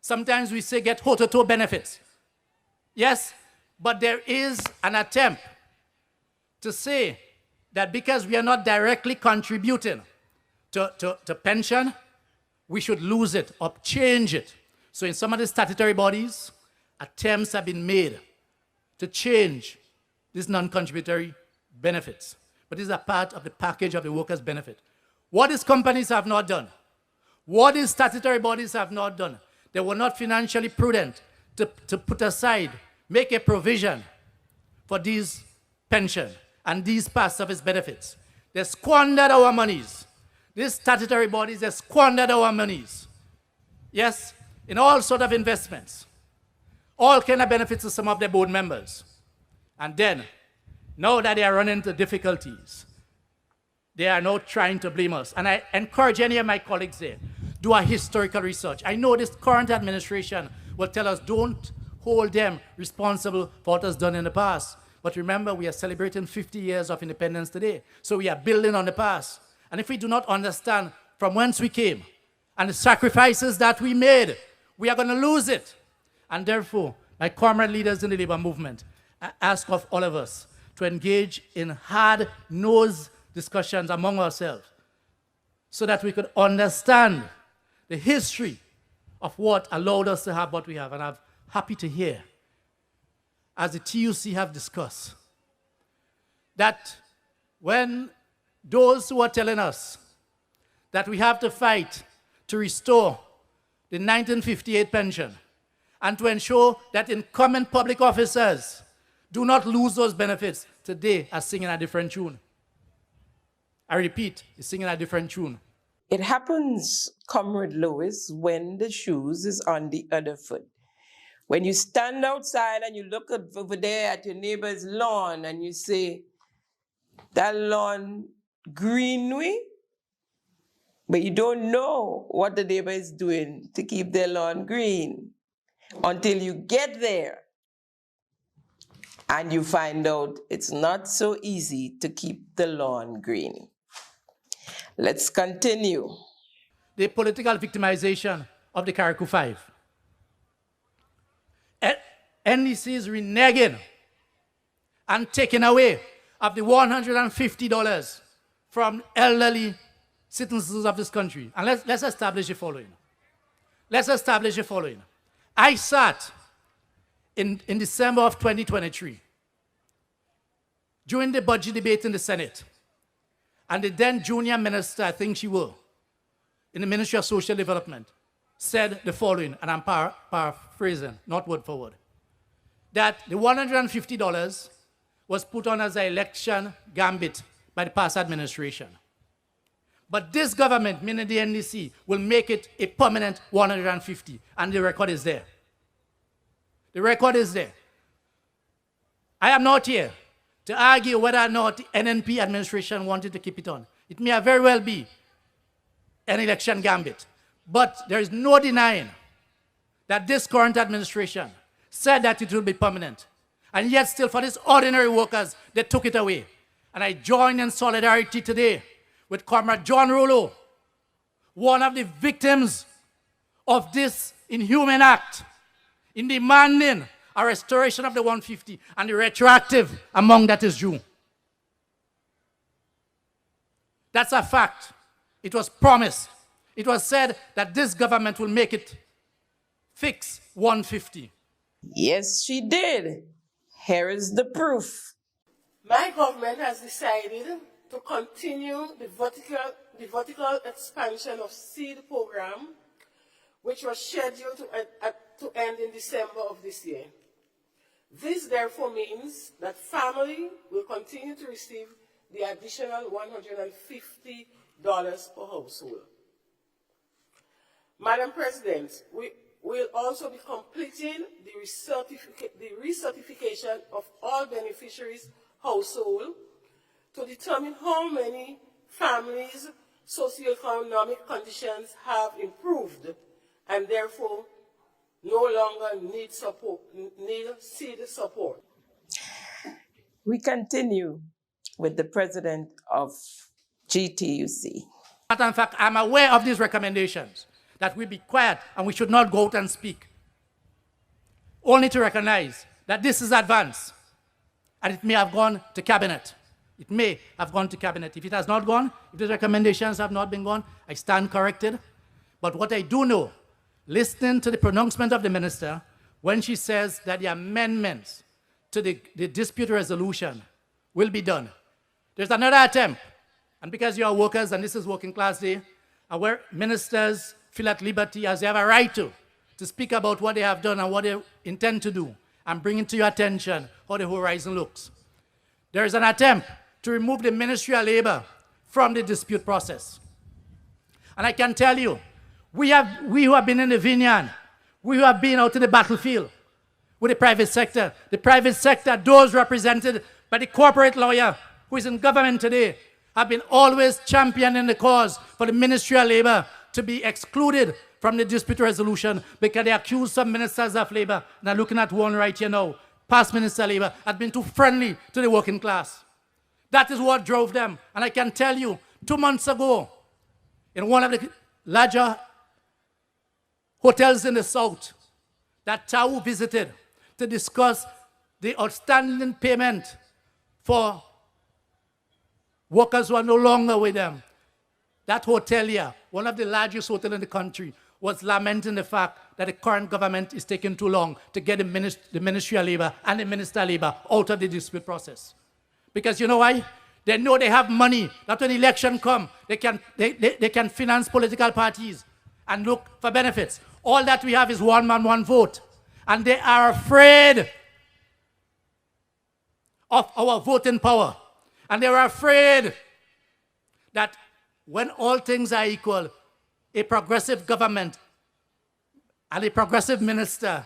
sometimes we say get toe-to-toe benefits. Yes, but there is an attempt to say that because we are not directly contributing to pension, we should lose it or change it. So in some of the statutory bodies, attempts have been made to change these non-contributory benefits. But this is a part of the package of the workers' benefit. What these companies have not done, what these statutory bodies have not done, they were not financially prudent to put aside, make a provision for these pension and these past service benefits. They squandered our monies. These statutory bodies, they squandered our monies. Yes, in all sort of investments. All kind of benefits to some of their board members. And then, now that they are running into difficulties, they are now trying to blame us. And I encourage any of my colleagues there, do a historical research. I know this current administration will tell us don't hold them responsible for what was done in the past. But remember, we are celebrating 50 years of independence today. So we are building on the past. And if we do not understand from whence we came and the sacrifices that we made, we are going to lose it. And therefore, my comrade leaders in the labor movement, I ask of all of us to engage in hard-nosed discussions among ourselves so that we could understand the history of what allowed us to have what we have. And I'm happy to hear, as the TUC have discussed, that when those who are telling us that we have to fight to restore the 1958 pension and to ensure that incumbent public officers do not lose those benefits, today are singing a different tune. I repeat, is singing a different tune. It happens, Comrade Lewis, when the shoes is on the other foot. When you stand outside and you look over there at your neighbor's lawn and you say, that lawn green way, but you don't know what the neighbor is doing to keep their lawn green until you get there and you find out it's not so easy to keep the lawn green. Let's continue. The political victimization of the Carriacou Five. NDC is reneging and taking away of the $150 from elderly citizens of this country. And let's establish the following. Let's establish the following. I sat in December of 2023 during the budget debate in the Senate. And the then junior minister, I think she will, in the Ministry of Social Development, said the following, and I'm paraphrasing, not word for word, that the $150 was put on as an election gambit by the past administration. But this government, meaning the NDC, will make it a permanent $150, and the record is there. The record is there. I am not here to argue whether or not the NNP administration wanted to keep it on. It may very well be an election gambit. But there is no denying that this current administration said that it will be permanent. And yet still for these ordinary workers, they took it away. And I join in solidarity today with Comrade John Rollo, one of the victims of this inhuman act, in demanding a restoration of the 150 and the retroactive among that is due. That's a fact. It was promised. It was said that this government will make it fix 150? Yes, she did. Here is the proof. My government has decided to continue the vertical expansion of seed program, which was scheduled to end in December of this year. This therefore means that family will continue to receive the additional $150 per household. Madam President, we will also be completing the recertification of all beneficiaries' household to determine how many families' socioeconomic conditions have improved and therefore no longer need seed support. We continue with the president of GTUC. In fact, I'm aware of these recommendations, that we be quiet and we should not go out and speak. Only to recognize that this is advance, and it may have gone to cabinet. It may have gone to cabinet. If it has not gone, if the recommendations have not been gone, I stand corrected. But what I do know, listening to the pronouncement of the minister, when she says that the amendments to the dispute resolution will be done, there's another attempt. And because you are workers, and this is working class day, and where ministers feel at liberty as they have a right to speak about what they have done and what they intend to do, and bring it to your attention how the horizon looks. There is an attempt to remove the Ministry of Labor from the dispute process. And I can tell you, we who have been in the vineyard, we who have been out in the battlefield with the private sector, those represented by the corporate lawyer who is in government today, have been always championing the cause for the Ministry of Labor to be excluded from the dispute resolution because they accuse some ministers of labor. And I'm looking at one right here now, past Minister of Labor, has been too friendly to the working class. That is what drove them. And I can tell you, 2 months ago, in one of the larger hotels in the south that Tau visited to discuss the outstanding payment for workers who are no longer with them, that hotelier, one of the largest hotels in the country, was lamenting the fact that the current government is taking too long to get the Ministry of Labor and the Minister of Labor out of the dispute process. Because you know why? They know they have money, that when election comes, they can finance political parties and look for benefits. All that we have is one man, one vote. And they are afraid of our voting power. And they are afraid that when all things are equal, a progressive government and a progressive minister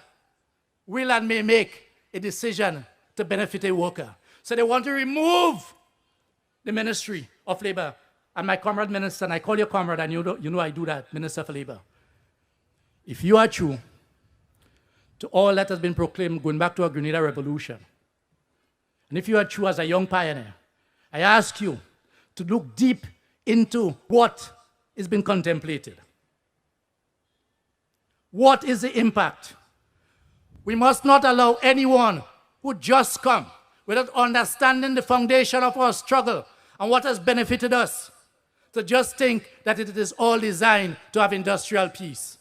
will and may make a decision to benefit a worker. So they want to remove the Ministry of Labor. And my comrade minister, and I call you comrade, and you know I do that, Minister for Labor. If you are true to all that has been proclaimed going back to our Grenada Revolution, and if you are true as a young pioneer, I ask you to look deep into what is being contemplated. What is the impact? We must not allow anyone who just come without understanding the foundation of our struggle and what has benefited us to just think that it is all designed to have industrial peace.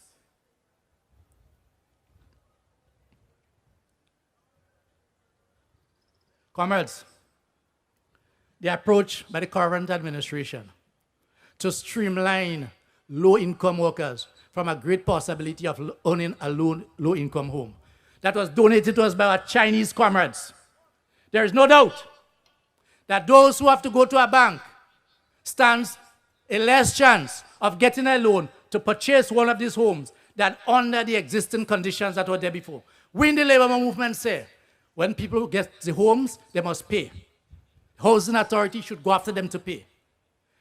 Comrades, the approach by the current administration to streamline low-income workers from a great possibility of owning a low-income home that was donated to us by our Chinese comrades. There is no doubt that those who have to go to a bank stands a less chance of getting a loan to purchase one of these homes than under the existing conditions that were there before. We in the labor movement say, when people get the homes, they must pay. Housing authority should go after them to pay.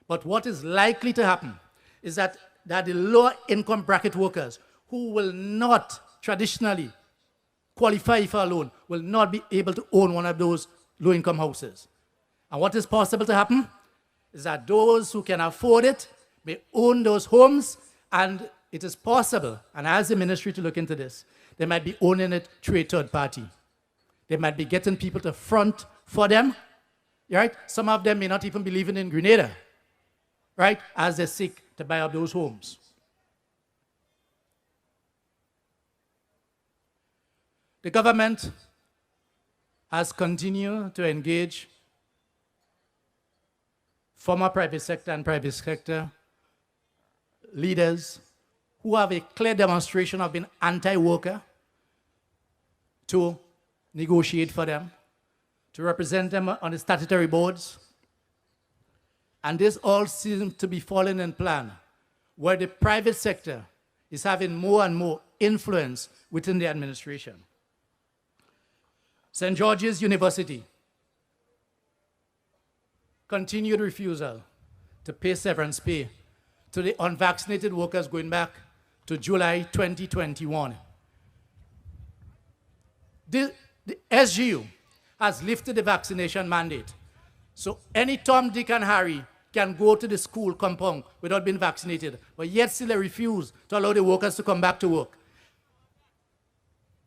But what is likely to happen is that the lower income bracket workers who will not traditionally qualify for a loan will not be able to own one of those low income houses. And what is possible to happen is that those who can afford it may own those homes, and it is possible, and as a ministry to look into this, they might be owning it through a third party. They might be getting people to front for them, right? Some of them may not even be living in Grenada, right, as they seek to buy up those homes. The government has continued to engage former private sector and private sector leaders who have a clear demonstration of being anti-worker to negotiate for them, to represent them on the statutory boards. And this all seems to be falling in plan, where the private sector is having more and more influence within the administration. St. George's University continued refusal to pay severance pay to the unvaccinated workers going back to July 2021. The SGU has lifted the vaccination mandate. So any Tom, Dick, and Harry can go to the school compound without being vaccinated, but yet still they refuse to allow the workers to come back to work.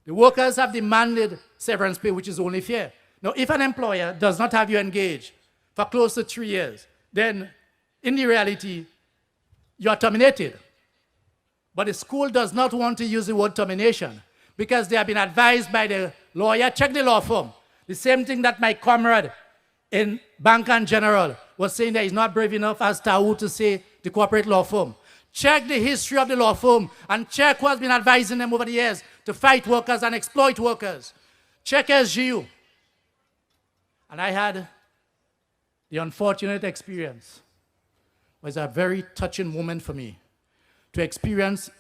The workers have demanded severance pay, which is only fair. Now, if an employer does not have you engaged for close to 3 years, then in the reality, you are terminated. But the school does not want to use the word termination because they have been advised by the lawyer, check the law firm. The same thing that my comrade in Bank and General was saying that he's not brave enough as Tau to say the corporate law firm. Check the history of the law firm and check who has been advising them over the years to fight workers and exploit workers. Check SGU. And I had the unfortunate experience. It was a very touching moment for me to experience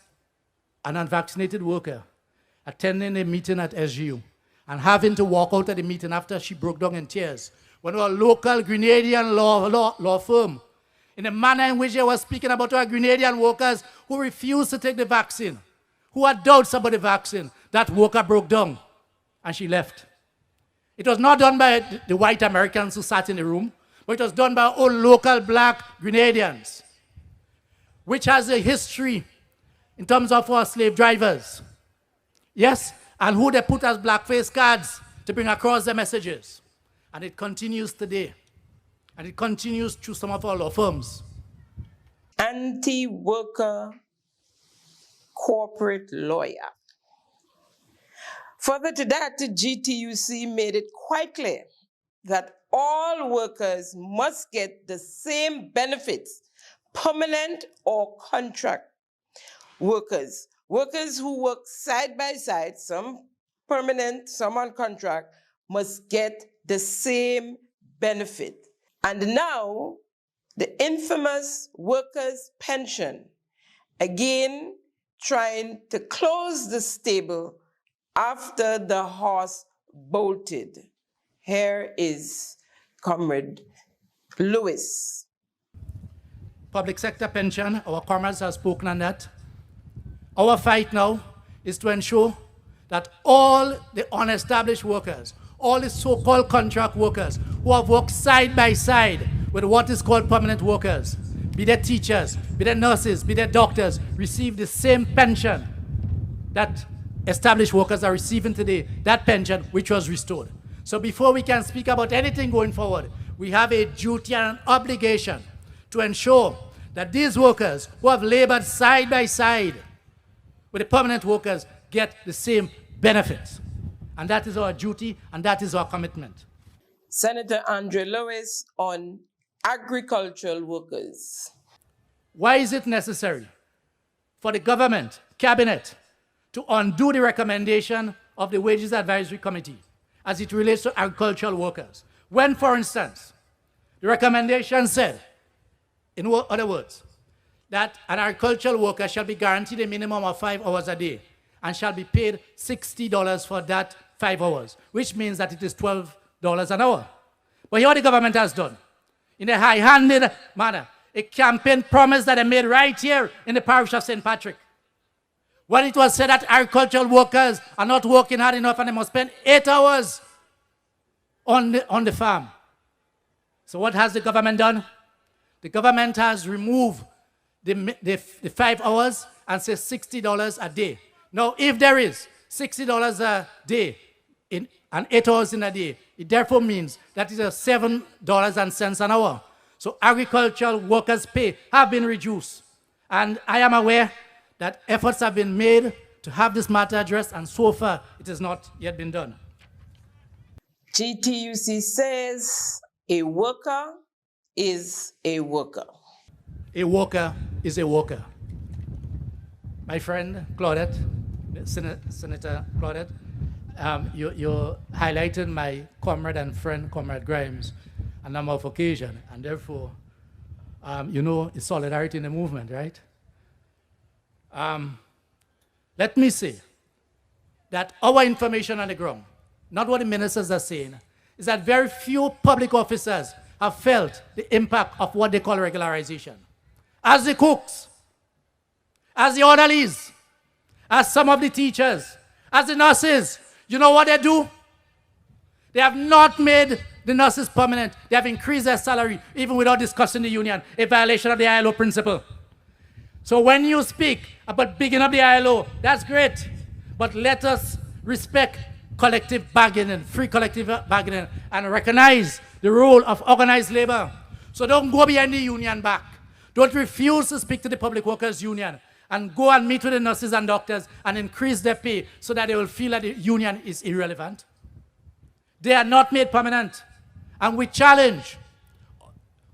an unvaccinated worker attending a meeting at SGU and having to walk out of the meeting after she broke down in tears when our local Grenadian law firm, in the manner in which they were speaking about our Grenadian workers who refused to take the vaccine, who had doubts about the vaccine, that worker broke down and she left. It was not done by the white Americans who sat in the room, but it was done by our local black Grenadians, which has a history in terms of our slave drivers. Yes, and who they put as blackface cards to bring across their messages. And it continues today. And it continues through some of our law firms. Anti-worker corporate lawyer. Further to that, GTUC made it quite clear that all workers must get the same benefits, permanent or contract workers. Workers who work side by side, some permanent, some on contract, must get the same benefit. And now, the infamous workers' pension, again trying to close the stable after the horse bolted. Here is Comrade Lewis. Public sector pension, our comrades have spoken on that. Our fight now is to ensure that all the unestablished workers, all the so-called contract workers who have worked side by side with what is called permanent workers, be they teachers, be they nurses, be they doctors, receive the same pension that established workers are receiving today, that pension which was restored. So before we can speak about anything going forward, we have a duty and an obligation to ensure that these workers who have labored side by side with the permanent workers get the same benefits. And that is our duty, and that is our commitment. Senator Andre Lewis on agricultural workers. Why is it necessary for the government, cabinet, to undo the recommendation of the Wages Advisory Committee as it relates to agricultural workers? When, for instance, the recommendation said, in other words, that an agricultural worker shall be guaranteed a minimum of 5 hours a day and shall be paid $60 for that 5 hours, which means that it is $12 an hour. But here what the government has done, in a high-handed manner, a campaign promise that they made right here in the parish of St. Patrick. When it was said that agricultural workers are not working hard enough and they must spend 8 hours on the farm. So what has the government done? The government has removed the 5 hours and says $60 a day. Now, if there is $60 a day and 8 hours in a day, it therefore means that is $7 an hour. So agricultural workers' pay have been reduced. And I am aware that efforts have been made to have this matter addressed, and so far it has not yet been done. GTUC says a worker is a worker. A worker is a worker. My friend Claudette, Senator Claudette, you highlighted my comrade and friend, Comrade Grimes, a number of occasions, and therefore, you know, it's solidarity in the movement, right? Let me say that our information on the ground, not what the ministers are saying, is that very few public officers have felt the impact of what they call regularization. As the cooks, as the orderlies, as some of the teachers, as the nurses, you know what they do? They have not made the nurses permanent. They have increased their salary, even without discussing the union, a violation of the ILO principle. So when you speak about bigging up the ILO, that's great. But let us respect collective bargaining, free collective bargaining, and recognize the role of organized labor. So don't go behind the union back. Don't refuse to speak to the public workers union, and go and meet with the nurses and doctors and increase their pay so that they will feel that the union is irrelevant. They are not made permanent. And we challenge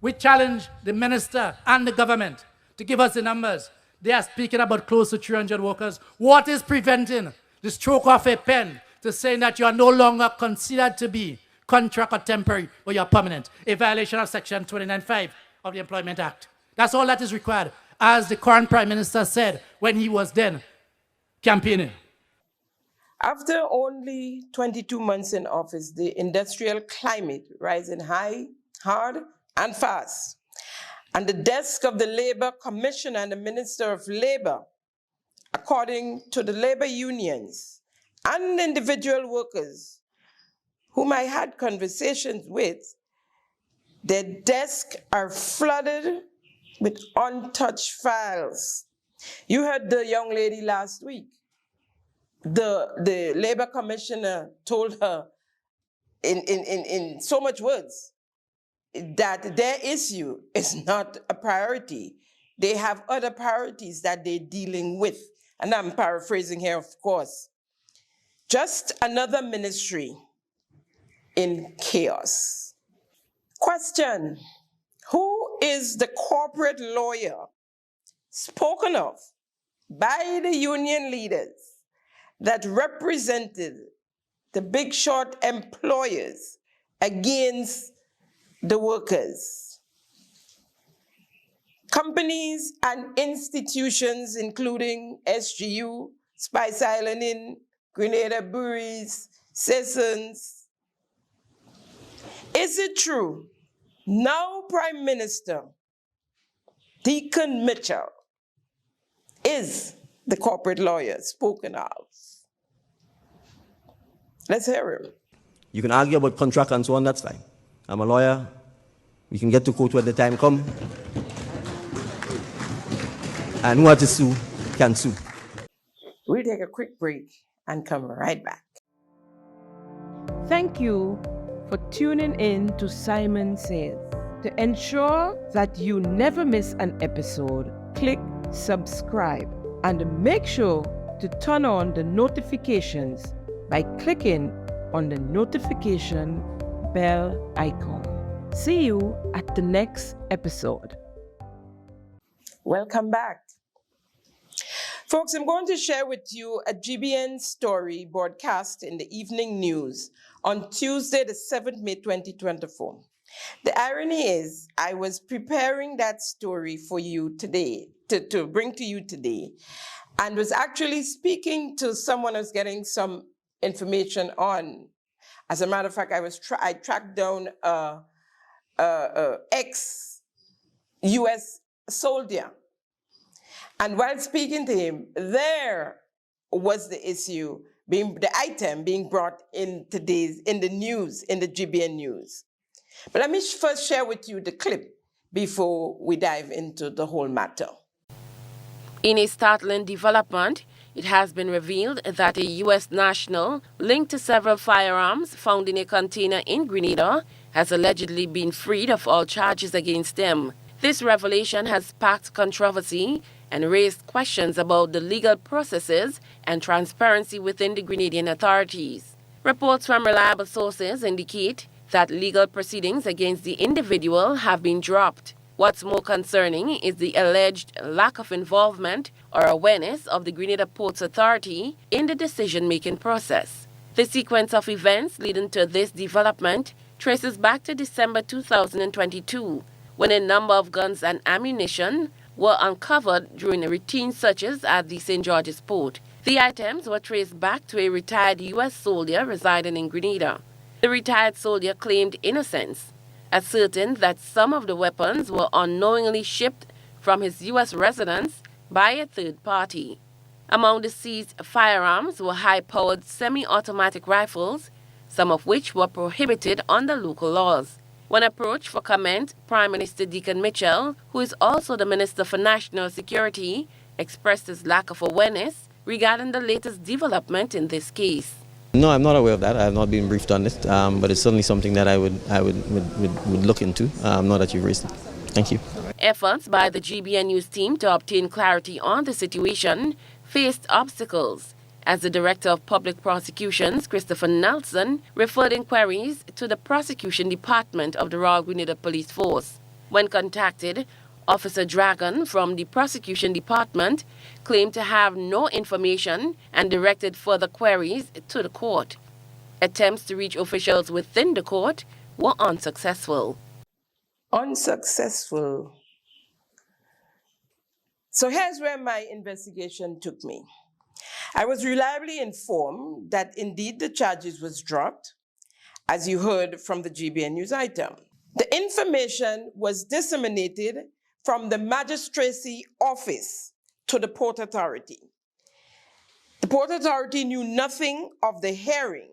the minister and the government to give us the numbers. They are speaking about close to 300 workers. What is preventing the stroke of a pen to saying that you are no longer considered to be contract or temporary, but you are permanent? A violation of Section 29.5 of the Employment Act. That's all that is required, as the current Prime Minister said when he was then campaigning. After only 22 months in office, the industrial climate rising high, hard, and fast. And the desk of the Labor Commissioner and the Minister of Labor, according to the labor unions and individual workers whom I had conversations with, their desks are flooded with untouched files. You heard the young lady last week. The Labor Commissioner told her in so much words that their issue is not a priority. They have other priorities that they're dealing with. And I'm paraphrasing here, of course. Just another ministry in chaos. Question: who is the corporate lawyer spoken of by the union leaders that represented the big short employers against the workers? Companies and institutions, including SGU, Spice Island Inn, Grenada Breweries, Sessions. Is it true now Prime Minister Deacon Mitchell is the corporate lawyer spoken of? Let's hear him. You can argue about contract and so on, that's fine. I'm a lawyer. We can get to court when the time comes. And who has to sue can sue. We'll take a quick break and come right back. Thank you for tuning in to Simon Says. To ensure that you never miss an episode, click subscribe and make sure to turn on the notifications by clicking on the notification bell icon. See you at the next episode. Welcome back. Folks, I'm going to share with you a GBN story broadcast in the evening news on Tuesday, the 7th May 2024. The irony is, I was preparing that story for you today, to bring to you today, and was actually speaking to someone I was getting some information on. As a matter of fact, I tracked down a ex-US soldier. And while speaking to him, there was the issue, the item being brought in the news, in the GBN news. But let me first share with you the clip before we dive into the whole matter. In a startling development, it has been revealed that a U.S. national linked to several firearms found in a container in Grenada has allegedly been freed of all charges against him. This revelation has sparked controversy and raised questions about the legal processes and transparency within the Grenadian authorities. Reports from reliable sources indicate that legal proceedings against the individual have been dropped. What's more concerning is the alleged lack of involvement or awareness of the Grenada Ports Authority in the decision-making process. The sequence of events leading to this development traces back to December 2022, when a number of guns and ammunition were uncovered during routine searches at the St. George's Port. The items were traced back to a retired U.S. soldier residing in Grenada. The retired soldier claimed innocence, asserting that some of the weapons were unknowingly shipped from his U.S. residence by a third party. Among the seized firearms were high-powered semi-automatic rifles, some of which were prohibited under local laws. When approached for comment, Prime Minister Deacon Mitchell, who is also the Minister for National Security, expressed his lack of awareness regarding the latest development in this case. No, I'm not aware of that. I have not been briefed on it, but it's certainly something that I would look into, now that you've raised it. Thank you. Efforts by the GBN News team to obtain clarity on the situation faced obstacles, as the Director of Public Prosecutions, Christopher Nelson, referred inquiries to the Prosecution Department of the Royal Grenada Police Force. When contacted, Officer Dragon from the Prosecution Department claimed to have no information and directed further queries to the court. Attempts to reach officials within the court were unsuccessful. Unsuccessful. So here's where my investigation took me. I was reliably informed that indeed the charges was dropped, as you heard from the GBN News item. The information was disseminated from the magistracy office to the Port Authority. The Port Authority knew nothing of the hearing,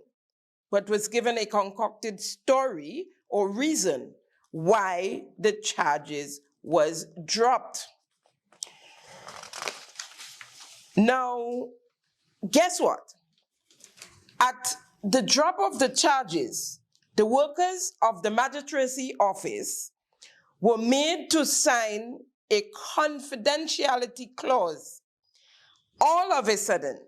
but was given a concocted story or reason why the charges was dropped. Now, guess what? At the drop of the charges, the workers of the magistracy office were made to sign a confidentiality clause. All of a sudden,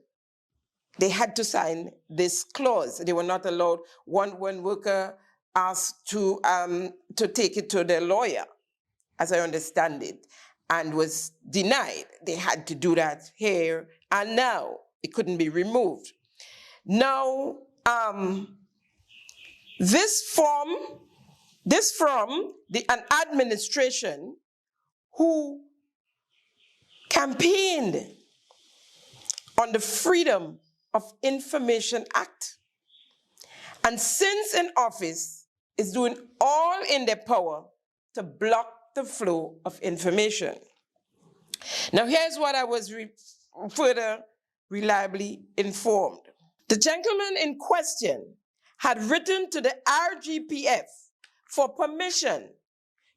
they had to sign this clause. They were not allowed. One worker asked to take it to their lawyer, as I understand it, and was denied. They had to do that here and now. It couldn't be removed. Now, this from an administration who campaigned on the Freedom of Information Act, and since in office is doing all in their power to block the flow of information. Now here's what I was further reliably informed. The gentleman in question had written to the RGPF for permission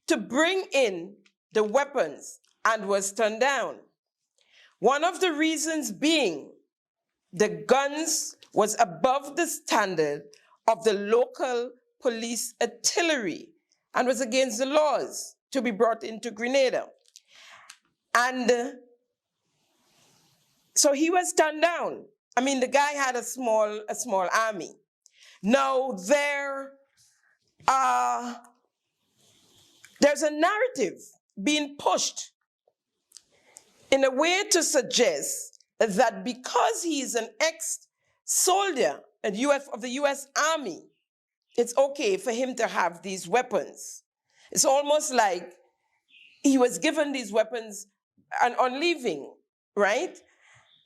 to bring in the weapons and was turned down. One of the reasons being the guns was above the standard of the local police artillery and was against the laws to be brought into Grenada. And so he was turned down. I mean, the guy had a small army. Now there's a narrative being pushed in a way to suggest that because he's an ex-soldier of the U.S. Army, it's okay for him to have these weapons. It's almost like he was given these weapons on leaving, right?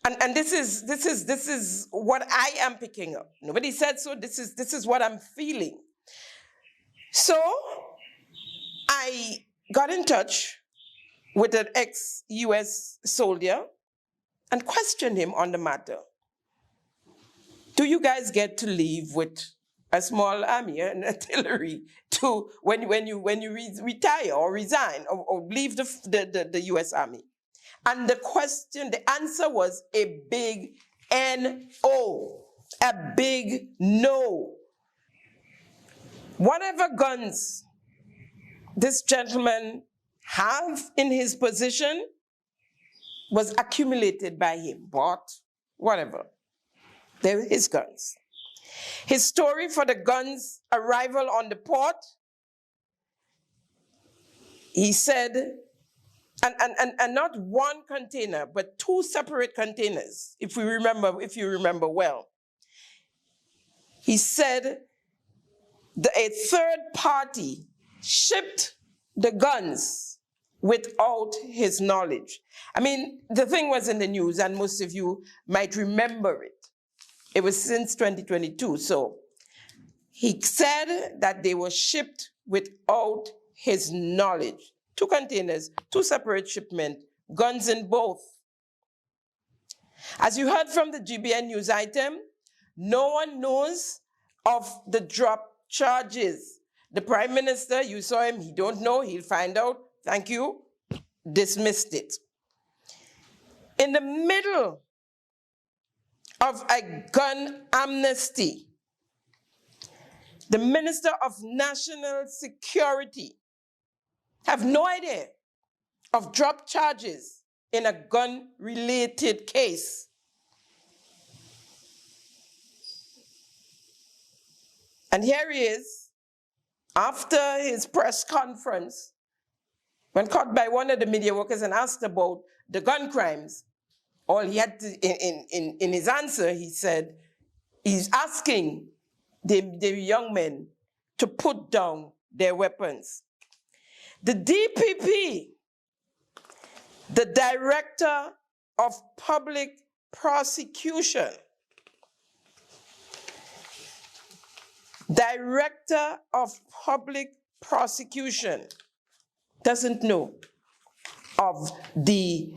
And this is what I am picking up. Nobody said so. This is what I'm feeling. So I got in touch with an ex-U.S. soldier and questioned him on the matter. Do you guys get to leave with a small army and artillery to when you retire or resign or leave the U.S. Army? And the answer was a big N-O, a big no. Whatever guns this gentleman have in his possession, was accumulated by him, bought, whatever. They were his guns. His story for the guns' arrival on the port, he said, and not one container, but two separate containers, if you remember well. He said a third party shipped the guns without his knowledge. I mean, the thing was in the news, and most of you might remember it. It was since 2022, so he said that they were shipped without his knowledge. Two containers, two separate shipments, guns in both. As you heard from the GBN news item, no one knows of the drop charges. The Prime Minister, you saw him, he don't know, he'll find out, thank you, dismissed it. In the middle of a gun amnesty, the Minister of National Security have no idea of drop charges in a gun-related case. And here he is, after his press conference, when caught by one of the media workers and asked about the gun crimes, all he had to, in his answer, he said, he's asking the young men to put down their weapons. The DPP, the Director of Public Prosecution, doesn't know of the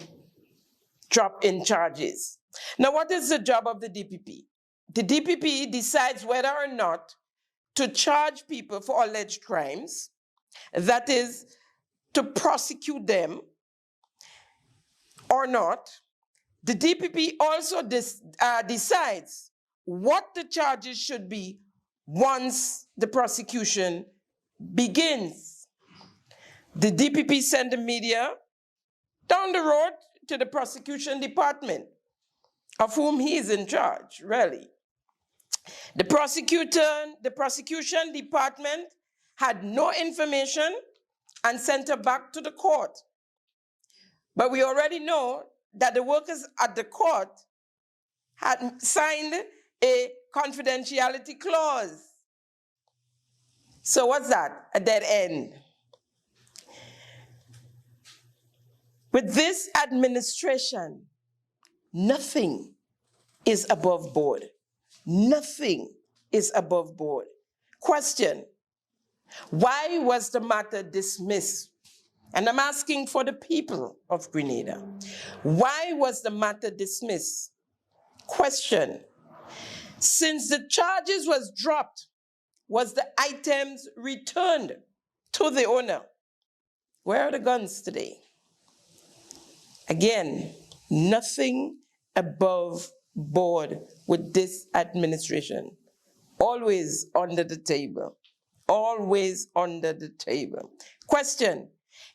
drop in charges. Now, what is the job of the DPP? The DPP decides whether or not to charge people for alleged crimes, that is, to prosecute them or not. The DPP also decides what the charges should be once the prosecution begins. The DPP send the media down the road to the prosecution department, of whom he is in charge, really. The prosecution department had no information and sent her back to the court. But we already know that the workers at the court had signed a confidentiality clause. So what's that? A dead end. With this administration, nothing is above board. Nothing is above board. Question: why was the matter dismissed? And I'm asking for the people of Grenada. Why was the matter dismissed? Question: since the charges was dropped, was the items returned to the owner? Where are the guns today? Again, nothing above board with this administration. Always under the table. Always under the table. Question: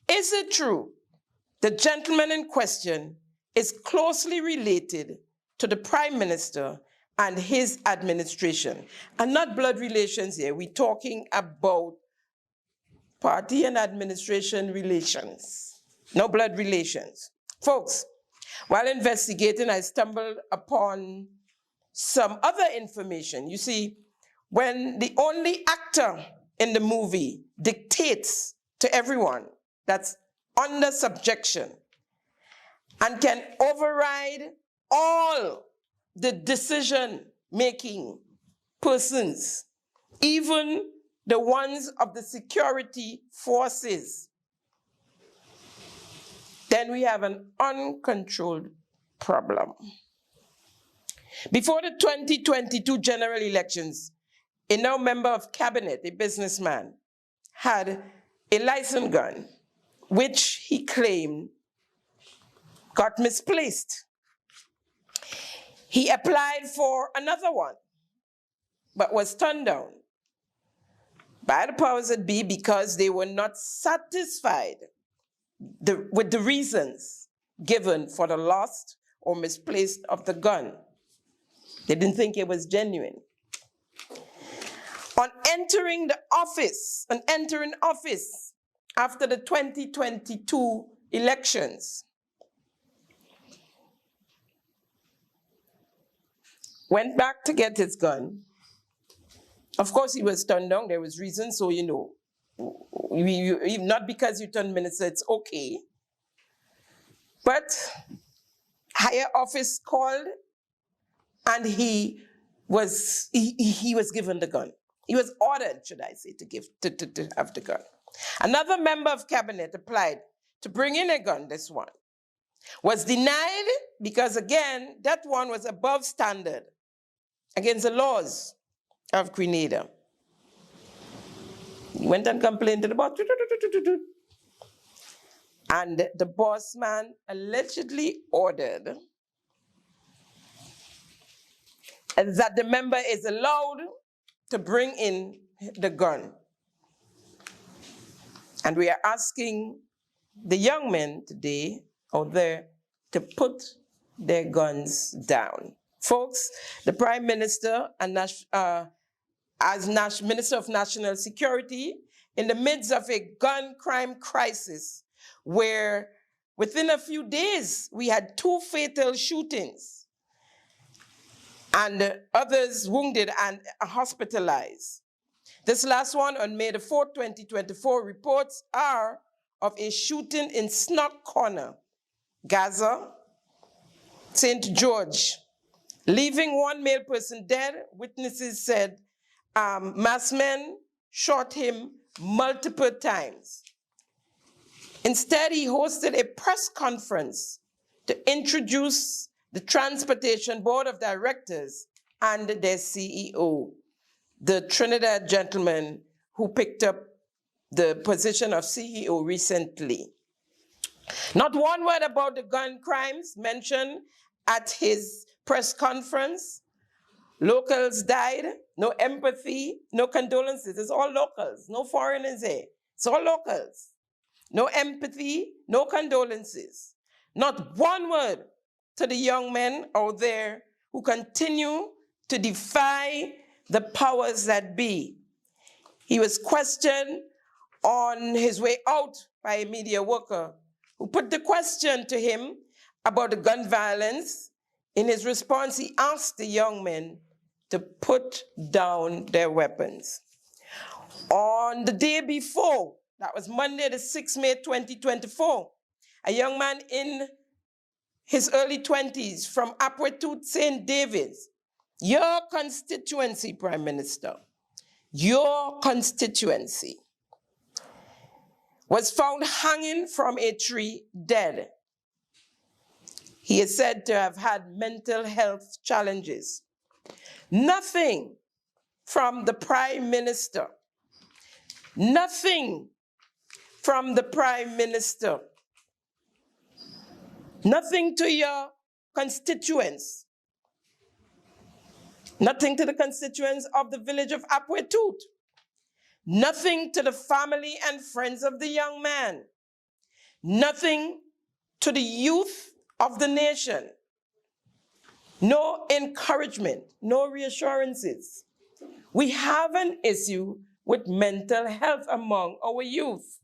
is it true the gentleman in question is closely related to the Prime Minister and his administration? And not blood relations here. We're talking about party and administration relations. No blood relations. Folks, while investigating, I stumbled upon some other information. You see, when the only actor in the movie dictates to everyone that's under subjection and can override all the decision-making persons, even the ones of the security forces, then we have an uncontrolled problem. Before the 2022 general elections, a now member of cabinet, a businessman, had a licensed gun, which he claimed got misplaced. He applied for another one, but was turned down by the powers that be because they were not satisfied with the reasons given for the lost or misplaced of the gun. They didn't think it was genuine. On entering office after the 2022 elections, went back to get his gun. Of course, he was turned down. There was reason, so you know, not because you turned minister, it's okay. But higher office called, and he was given the gun. He was ordered, should I say, to have the gun. Another member of cabinet applied to bring in a gun, this one, was denied because, again, that one was above standard against the laws of Grenada. He went and complained to the boss. And the boss man allegedly ordered that the member is allowed to bring in the gun. And we are asking the young men today out there to put their guns down. Folks, the Prime Minister and as Minister of National Security, in the midst of a gun crime crisis, where within a few days we had 2 fatal shootings and others wounded and hospitalized. This last one on May the 4th, 2024, reports are of a shooting in Snot Corner, Gaza, St. George, leaving 1 male person dead. Witnesses said masked men shot him multiple times. Instead, he hosted a press conference to introduce the Transportation Board of Directors and their CEO, the Trinidad gentleman who picked up the position of CEO recently. Not one word about the gun crimes mentioned at his press conference. Locals died, no empathy, no condolences. It's all locals, no foreigners here. It's all locals. No empathy, no condolences. Not one word to the young men out there who continue to defy the powers that be. He was questioned on his way out by a media worker who put the question to him about the gun violence. In his response, he asked the young men to put down their weapons. On the day before, that was Monday, the 6th May 2024, a young man in his early 20s from Apwetut St. David's, your constituency, Prime Minister, your constituency, was found hanging from a tree dead. He is said to have had mental health challenges. Nothing from the Prime Minister, nothing from the Prime Minister, nothing to your constituents, nothing to the constituents of the village of Apwetut, nothing to the family and friends of the young man, nothing to the youth of the nation, no encouragement, no reassurances. We have an issue with mental health among our youth.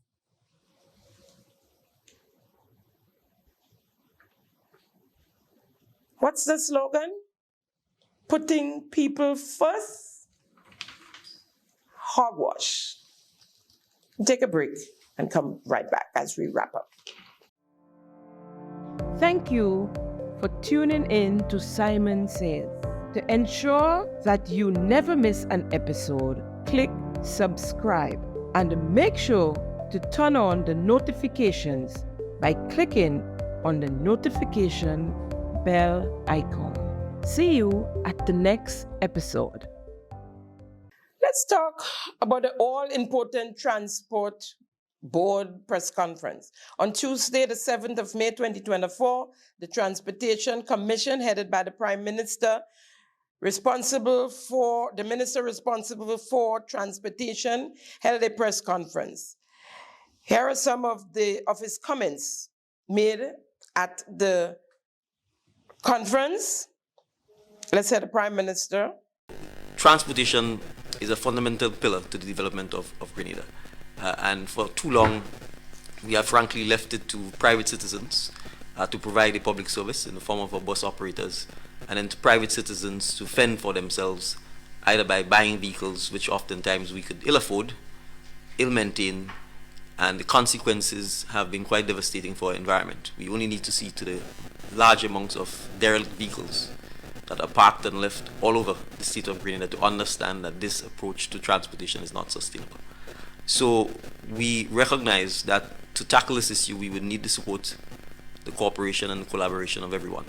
What's the slogan? Putting people first, hogwash. Take a break and come right back as we wrap up. Thank you for tuning in to Simon Says. To ensure that you never miss an episode, click subscribe and make sure to turn on the notifications by clicking on the notification bell icon. See you at the next episode. Let's talk about the all-important Transport Board press conference. On Tuesday, the 7th of May, 2024, the Transportation Commission, headed by the Prime Minister, the Minister responsible for transportation, held a press conference. Here are some of his comments made at the conference. Let's say the Prime Minister. Transportation is a fundamental pillar to the development of Grenada. And for too long, we have frankly left it to private citizens to provide a public service in the form of our bus operators, and then to private citizens to fend for themselves, either by buying vehicles, which oftentimes we could ill afford, ill maintain, and the consequences have been quite devastating for our environment. We only need to see to the large amounts of derelict vehicles that are parked and left all over the state of Grenada to understand that this approach to transportation is not sustainable. So we recognize that to tackle this issue, we would need the support, the cooperation and the collaboration of everyone,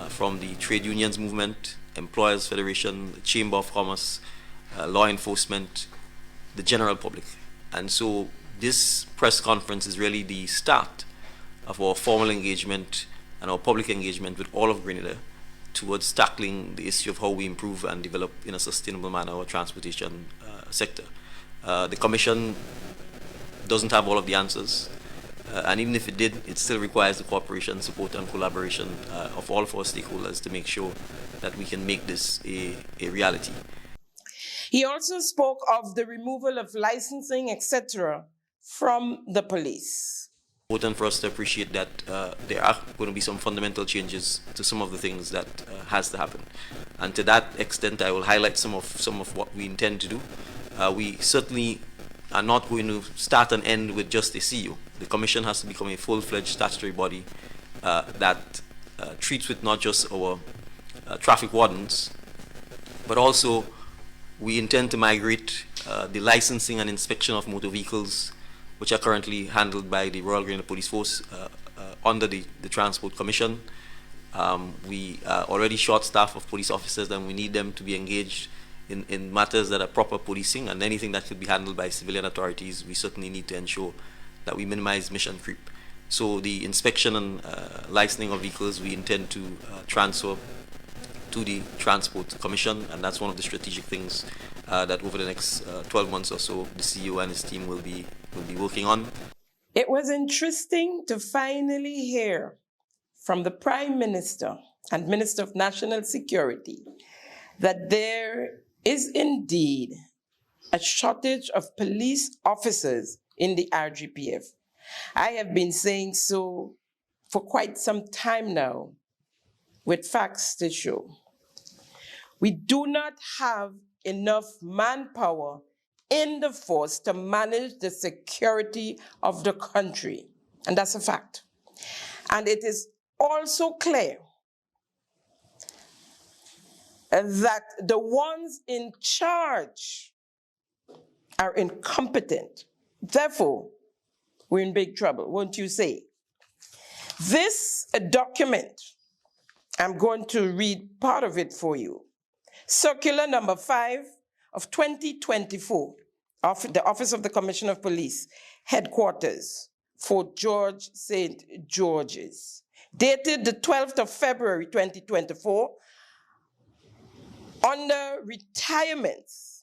from the trade unions movement, Employers Federation, the Chamber of Commerce, law enforcement, the general public. And so this press conference is really the start of our formal engagement and our public engagement with all of Grenada towards tackling the issue of how we improve and develop in a sustainable manner our transportation sector. The Commission doesn't have all of the answers, and even if it did, it still requires the cooperation, support and collaboration of all of our stakeholders to make sure that we can make this a reality. He also spoke of the removal of licensing, etc., from the police. Important for us to appreciate that there are going to be some fundamental changes to some of the things that has to happen, and to that extent, I will highlight some of what we intend to do. We certainly are not going to start and end with just a CEO. The Commission has to become a full-fledged statutory body that treats with not just our traffic wardens, but also we intend to migrate the licensing and inspection of motor vehicles, which are currently handled by the Royal Grenada Police Force under the Transport Commission. We are already short-staffed of police officers, and we need them to be engaged in matters that are proper policing, and anything that could be handled by civilian authorities, we certainly need to ensure that we minimize mission creep. So the inspection and licensing of vehicles we intend to transfer to the Transport Commission, and that's one of the strategic things that over the next 12 months or so the CEO and his team will be working on. It was interesting to finally hear from the Prime Minister and Minister of National Security that there is indeed a shortage of police officers in the RGPF. I have been saying so for quite some time now, with facts to show. We do not have enough manpower in the force to manage the security of the country, and that's a fact. And it is also clear that the ones in charge are incompetent. Therefore, we're in big trouble, won't you say? This document, I'm going to read part of it for you. Circular number 5 of 2024 of the Office of the Commissioner of Police, Headquarters, Fort George, St. George's, dated the 12th of February 2024, under retirements,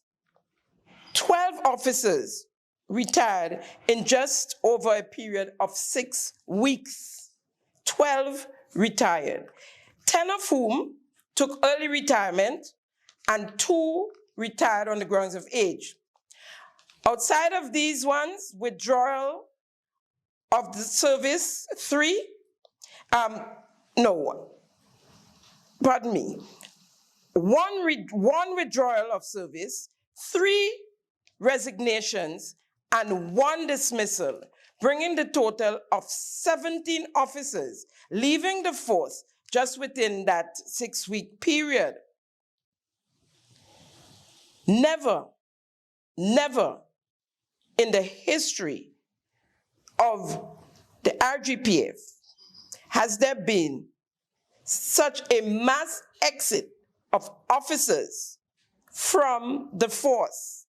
12 officers retired in just over a period of 6 weeks. 12 retired, 10 of whom took early retirement and 2 retired on the grounds of age. Outside of these ones, withdrawal of the service, 3, one withdrawal of service, 3 resignations, and 1 dismissal, bringing the total of 17 officers leaving the force just within that 6-week period. Never in the history of the RGPF has there been such a mass exit of officers from the force.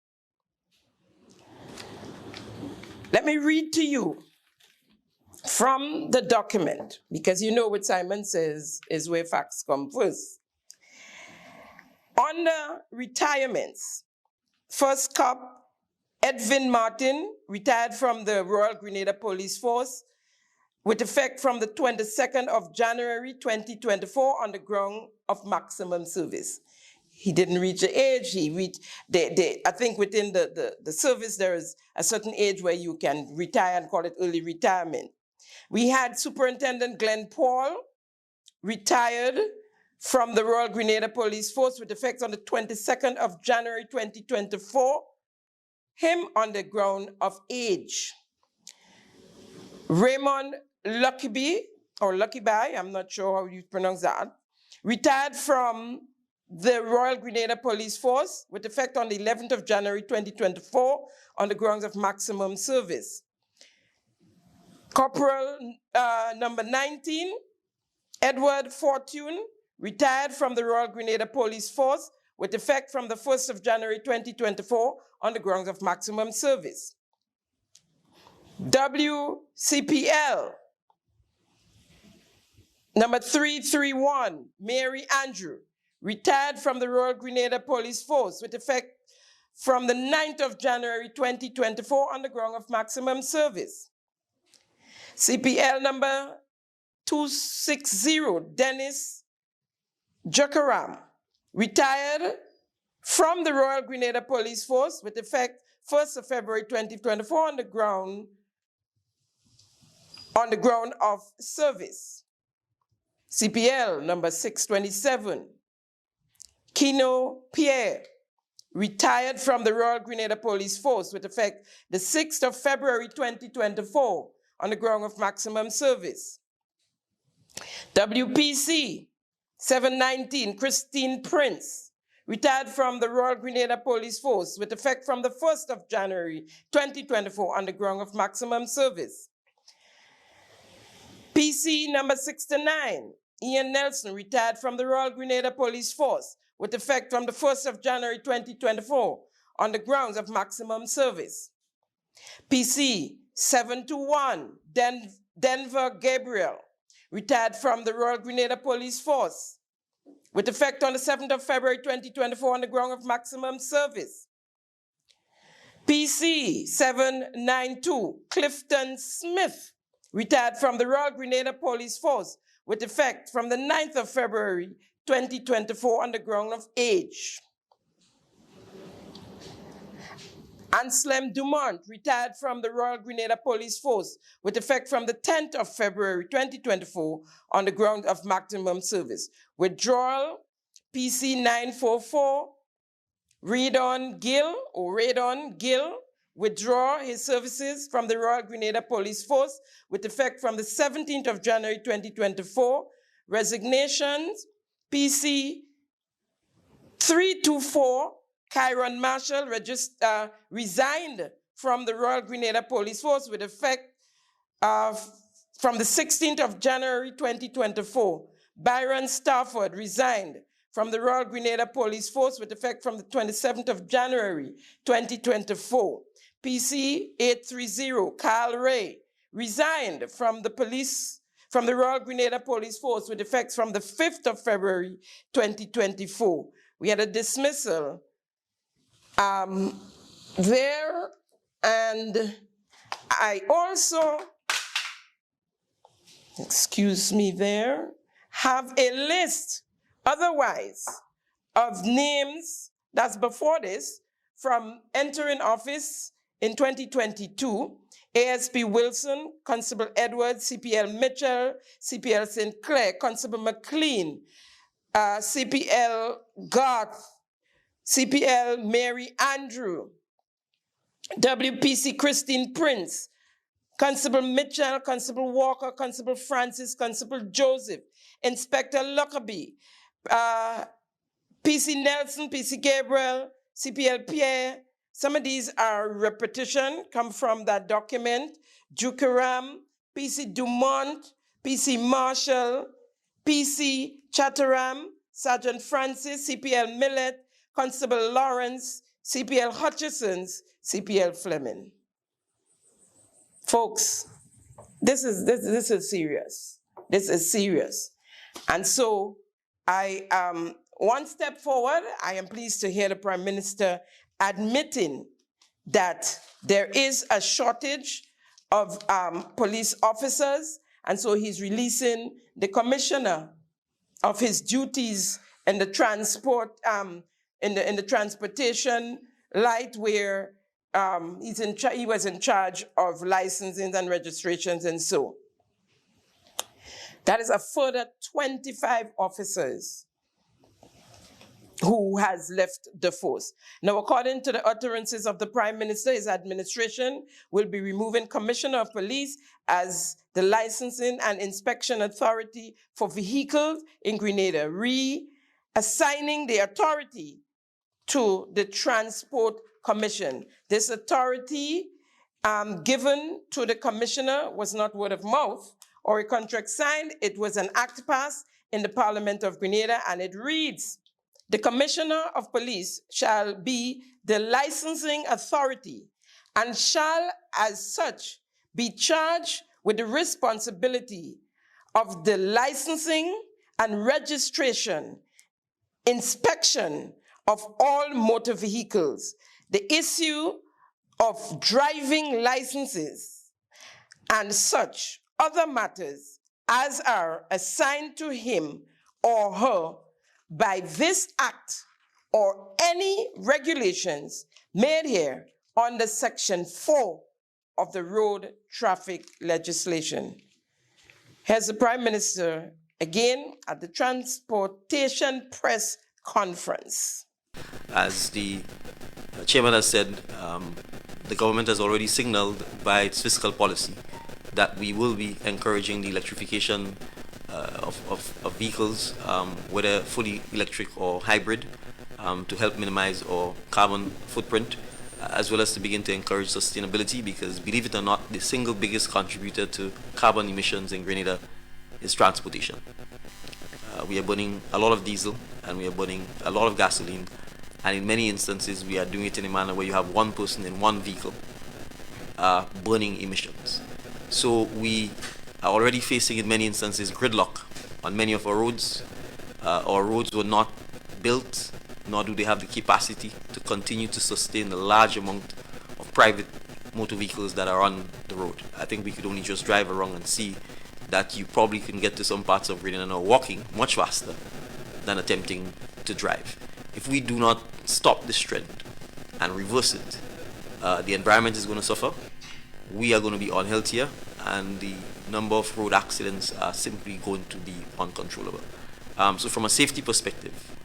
Let me read to you from the document, because you know what Simon says is where facts come first. Under retirements, First Cop Edwin Martin retired from the Royal Grenada Police Force with effect from the 22nd of January 2024 on the ground of maximum service. He didn't reach the age, he reached, I think within the service there is a certain age where you can retire and call it early retirement. We had Superintendent Glenn Paul, retired from the Royal Grenada Police Force with effect on the 22nd of January 2024, him on the ground of age. Raymond Luckyby, or Luckyby, I'm not sure how you pronounce that, retired from the Royal Grenada Police Force with effect on the 11th of January 2024 on the grounds of maximum service. Corporal number 19, Edward Fortune, retired from the Royal Grenada Police Force with effect from the 1st of January 2024 on the grounds of maximum service. WCPL number 331, Mary Andrew, retired from the Royal Grenada Police Force with effect from the 9th of January 2024 on the ground of maximum service. CPL number 260, Dennis Jokaram, retired from the Royal Grenada Police Force with effect 1st of February 2024 on the ground of service. CPL number 627, Kino Pierre, retired from the Royal Grenada Police Force with effect the 6th of February 2024 on the ground of maximum service. WPC 719, Christine Prince, retired from the Royal Grenada Police Force with effect from the 1st of January 2024 on the ground of maximum service. PC number 69, Ian Nelson, retired from the Royal Grenada Police Force with effect from the 1st of January 2024 on the grounds of maximum service. PC 721, Denver Gabriel, retired from the Royal Grenada Police Force with effect on the 7th of February 2024 on the ground of maximum service. PC 792, Clifton Smith, retired from the Royal Grenada Police Force with effect from the 9th of February 2024 on the ground of age. Anselm Dumont, retired from the Royal Grenada Police Force with effect from the 10th of February 2024 on the ground of maximum service. Withdrawal, PC 944, Radon Gill, withdraw his services from the Royal Grenada Police Force with effect from the 17th of January 2024. Resignations, PC 324, Kyron Marshall resigned from the Royal Grenada Police Force with effect from the 16th of January 2024. Byron Stafford resigned from the Royal Grenada Police Force with effect from the 27th of January 2024. PC 830, Carl Ray, resigned from the Royal Grenada Police Force with effect from the 5th of February 2024. We had a dismissal there, and I also, have a list otherwise of names that's before this from entering office in 2022. ASP Wilson, Constable Edwards, CPL Mitchell, CPL St. Clair, Constable McLean, CPL Garth, CPL Mary Andrew, WPC Christine Prince, Constable Mitchell, Constable Walker, Constable Francis, Constable Joseph, Inspector Lockerbie, PC Nelson, PC Gabriel, CPL Pierre. Some of these are repetition, come from that document. Jukaram, PC Dumont, PC Marshall, PC Chatteram, Sergeant Francis, CPL Millet, Constable Lawrence, CPL Hutchisons, CPL Fleming. Folks, this is serious. This is serious. And so one step forward, I am pleased to hear the Prime Minister admitting that there is a shortage of police officers And so he's releasing the commissioner of his duties in the transport, in the transportation light, where he was in charge of licensing and registrations and so. That is a further 25 officers who has left the force. Now, according to the utterances of the Prime Minister, his administration will be removing Commissioner of Police as the licensing and inspection authority for vehicles in Grenada, reassigning the authority to the Transport Commission. This authority given to the commissioner was not word of mouth or a contract signed. It was an act passed in the Parliament of Grenada, and it reads, "The Commissioner of Police shall be the licensing authority and shall, as such, be charged with the responsibility of the licensing and registration, inspection of all motor vehicles, the issue of driving licenses, and such other matters as are assigned to him or her by this act or any regulations made here under Section 4 of the road traffic legislation." Here's the Prime Minister again at the Transportation Press Conference. As the chairman has said, the government has already signaled by its fiscal policy that we will be encouraging the electrification of vehicles, whether fully electric or hybrid, to help minimize our carbon footprint, as well as to begin to encourage sustainability, because believe it or not, the single biggest contributor to carbon emissions in Grenada is transportation. We are burning a lot of diesel and we are burning a lot of gasoline, and in many instances we are doing it in a manner where you have one person in one vehicle burning emissions. So we are already facing in many instances gridlock on many of our roads. Our roads were not built, nor do they have the capacity to continue to sustain the large amount of private motor vehicles that are on the road. I think we could only just drive around and see that you probably can get to some parts of Grenada now walking much faster than attempting to drive. If we do not stop this trend and reverse it, the environment is going to suffer, we are going to be unhealthier, and the number of road accidents are simply going to be uncontrollable. So from a safety perspective,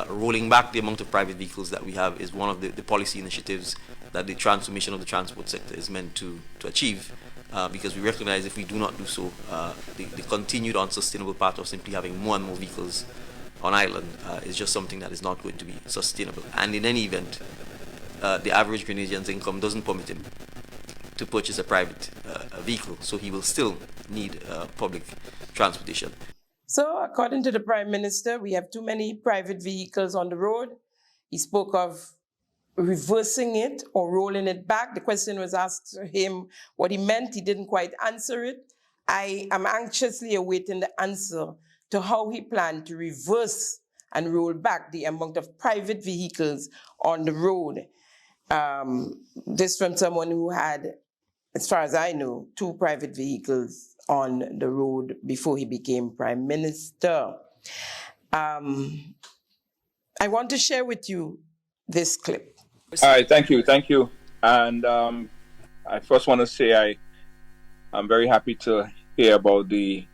rolling back the amount of private vehicles that we have is one of the policy initiatives that the transformation of the transport sector is meant to achieve, because we recognize if we do not do so, the continued unsustainable path of simply having more and more vehicles on island is just something that is not going to be sustainable. And in any event, the average Grenadian's income doesn't permit him to purchase a private vehicle, so he will still need public transportation. So according to the Prime Minister, we have too many private vehicles on the road. He spoke of reversing it or rolling it back. The question was asked to him what he meant. He didn't quite answer it. I am anxiously awaiting the answer to how he planned to reverse and roll back the amount of private vehicles on the road. This from someone who had, as far as I know, 2 private vehicles on the road before he became Prime Minister. I want to share with you this clip. All right, thank you. And I first want to say I'm very happy to hear about the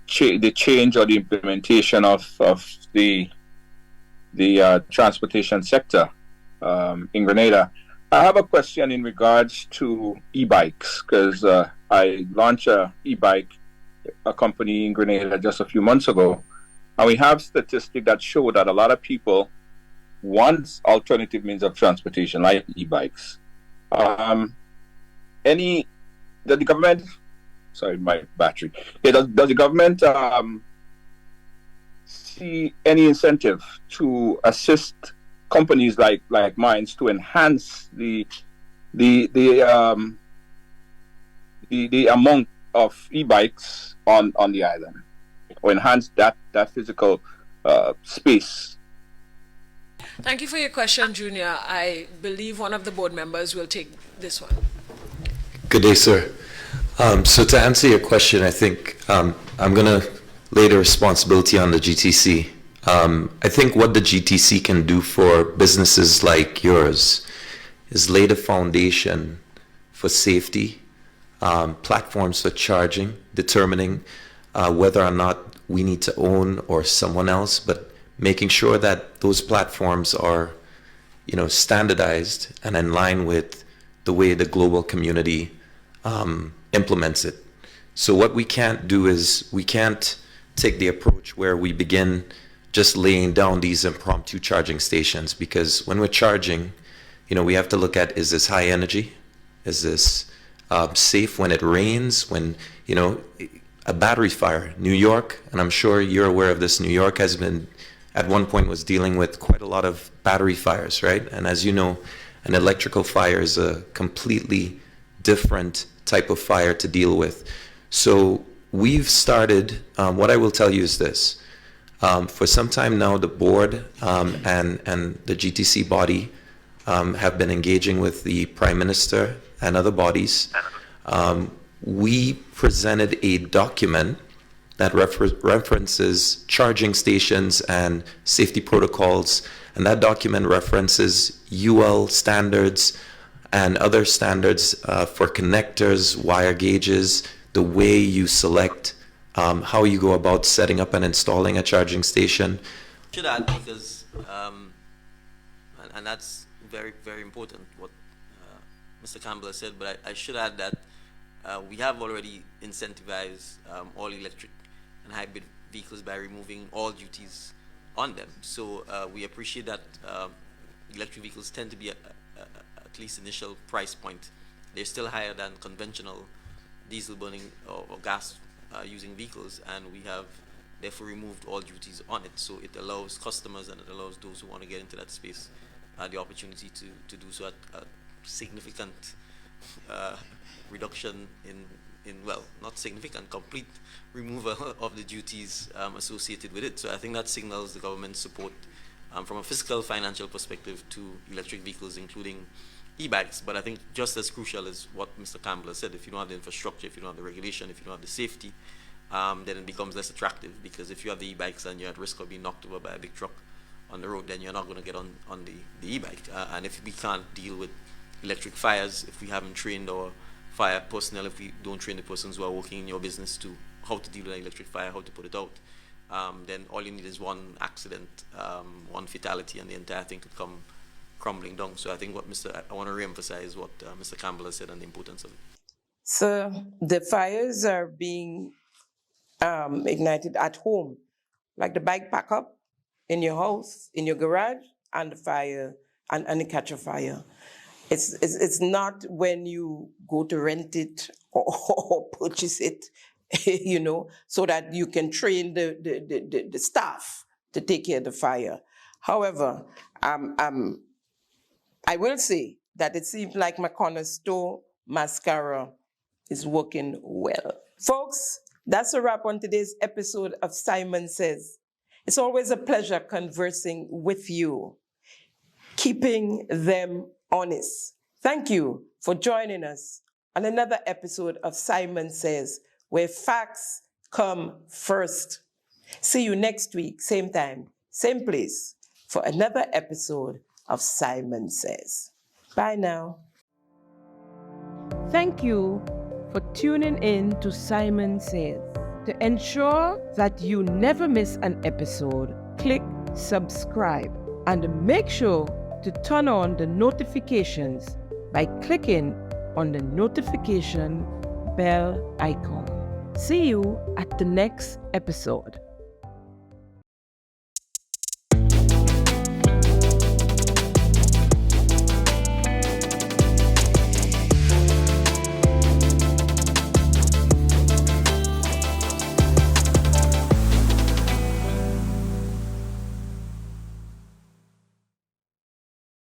change or the implementation of the transportation sector in Grenada. I have a question in regards to e-bikes, because I launched a e-bike, a company in Grenada just a few months ago, and we have statistics that show that a lot of people want alternative means of transportation like e-bikes. Does the government, sorry, my battery. Yeah, does the government see any incentive to assist companies like mine to enhance the amount of e-bikes on the island, or enhance that physical space? Thank you for your question, Junior. I believe one of the board members will take this one. Good day, sir. So to answer your question, I think I'm going to lay the responsibility on the GTC. I think what the GTC can do for businesses like yours is lay the foundation for safety, platforms for charging, determining whether or not we need to own or someone else, but making sure that those platforms are, standardized and in line with the way the global community implements it. So what we can't do is we can't take the approach where we begin just laying down these impromptu charging stations, because when we're charging, we have to look at, is this high energy? Is this safe when it rains? When, a battery fire, New York, and I'm sure you're aware of this, New York has been, at one point was dealing with quite a lot of battery fires, right? And as you know, an electrical fire is a completely different type of fire to deal with. So we've started, what I will tell you is this, for some time now, the board and the GTC body have been engaging with the Prime Minister and other bodies. We presented a document that references charging stations and safety protocols, and that document references UL standards and other standards for connectors, wire gauges, the way you select, how you go about setting up and installing a charging station. I should add, because, and that's very, very important, what Mr. Campbell has said, but I should add that we have already incentivized all electric and hybrid vehicles by removing all duties on them. So we appreciate that electric vehicles tend to be at least initial price point. They're still higher than conventional diesel burning or gas using vehicles, and we have therefore removed all duties on it. So it allows customers and it allows those who want to get into that space the opportunity to do so at a significant reduction in, well, not significant, complete removal of the duties associated with it. So I think that signals the government's support from a fiscal, financial perspective to electric vehicles, including e-bikes. But I think just as crucial is what Mr. Campbell has said: if you don't have the infrastructure, if you don't have the regulation, if you don't have the safety, then it becomes less attractive, because if you have the e-bikes and you're at risk of being knocked over by a big truck on the road, then you're not going to get on the e-bike. And if we can't deal with electric fires, if we haven't trained our fire personnel, if we don't train the persons who are working in your business to how to deal with an electric fire, how to put it out, then all you need is one accident, one fatality, and the entire thing could come crumbling down. So I think I want to re-emphasize what Mr. Campbell has said and the importance of it. So the fires are being ignited at home, like the bike pack up in your house, in your garage, and the fire, and the catch a fire. It's not when you go to rent it or purchase it, so that you can train the staff to take care of the fire. However, I will say that it seems like McConnell's Store mascara is working well. Folks, that's a wrap on today's episode of Simon Says. It's always a pleasure conversing with you, keeping them honest. Thank you for joining us on another episode of Simon Says, where facts come first. See you next week, same time, same place, for another episode of Simon Says. Bye now. Thank you for tuning in to Simon Says. To ensure that you never miss an episode, click subscribe and make sure to turn on the notifications by clicking on the notification bell icon. See you at the next episode.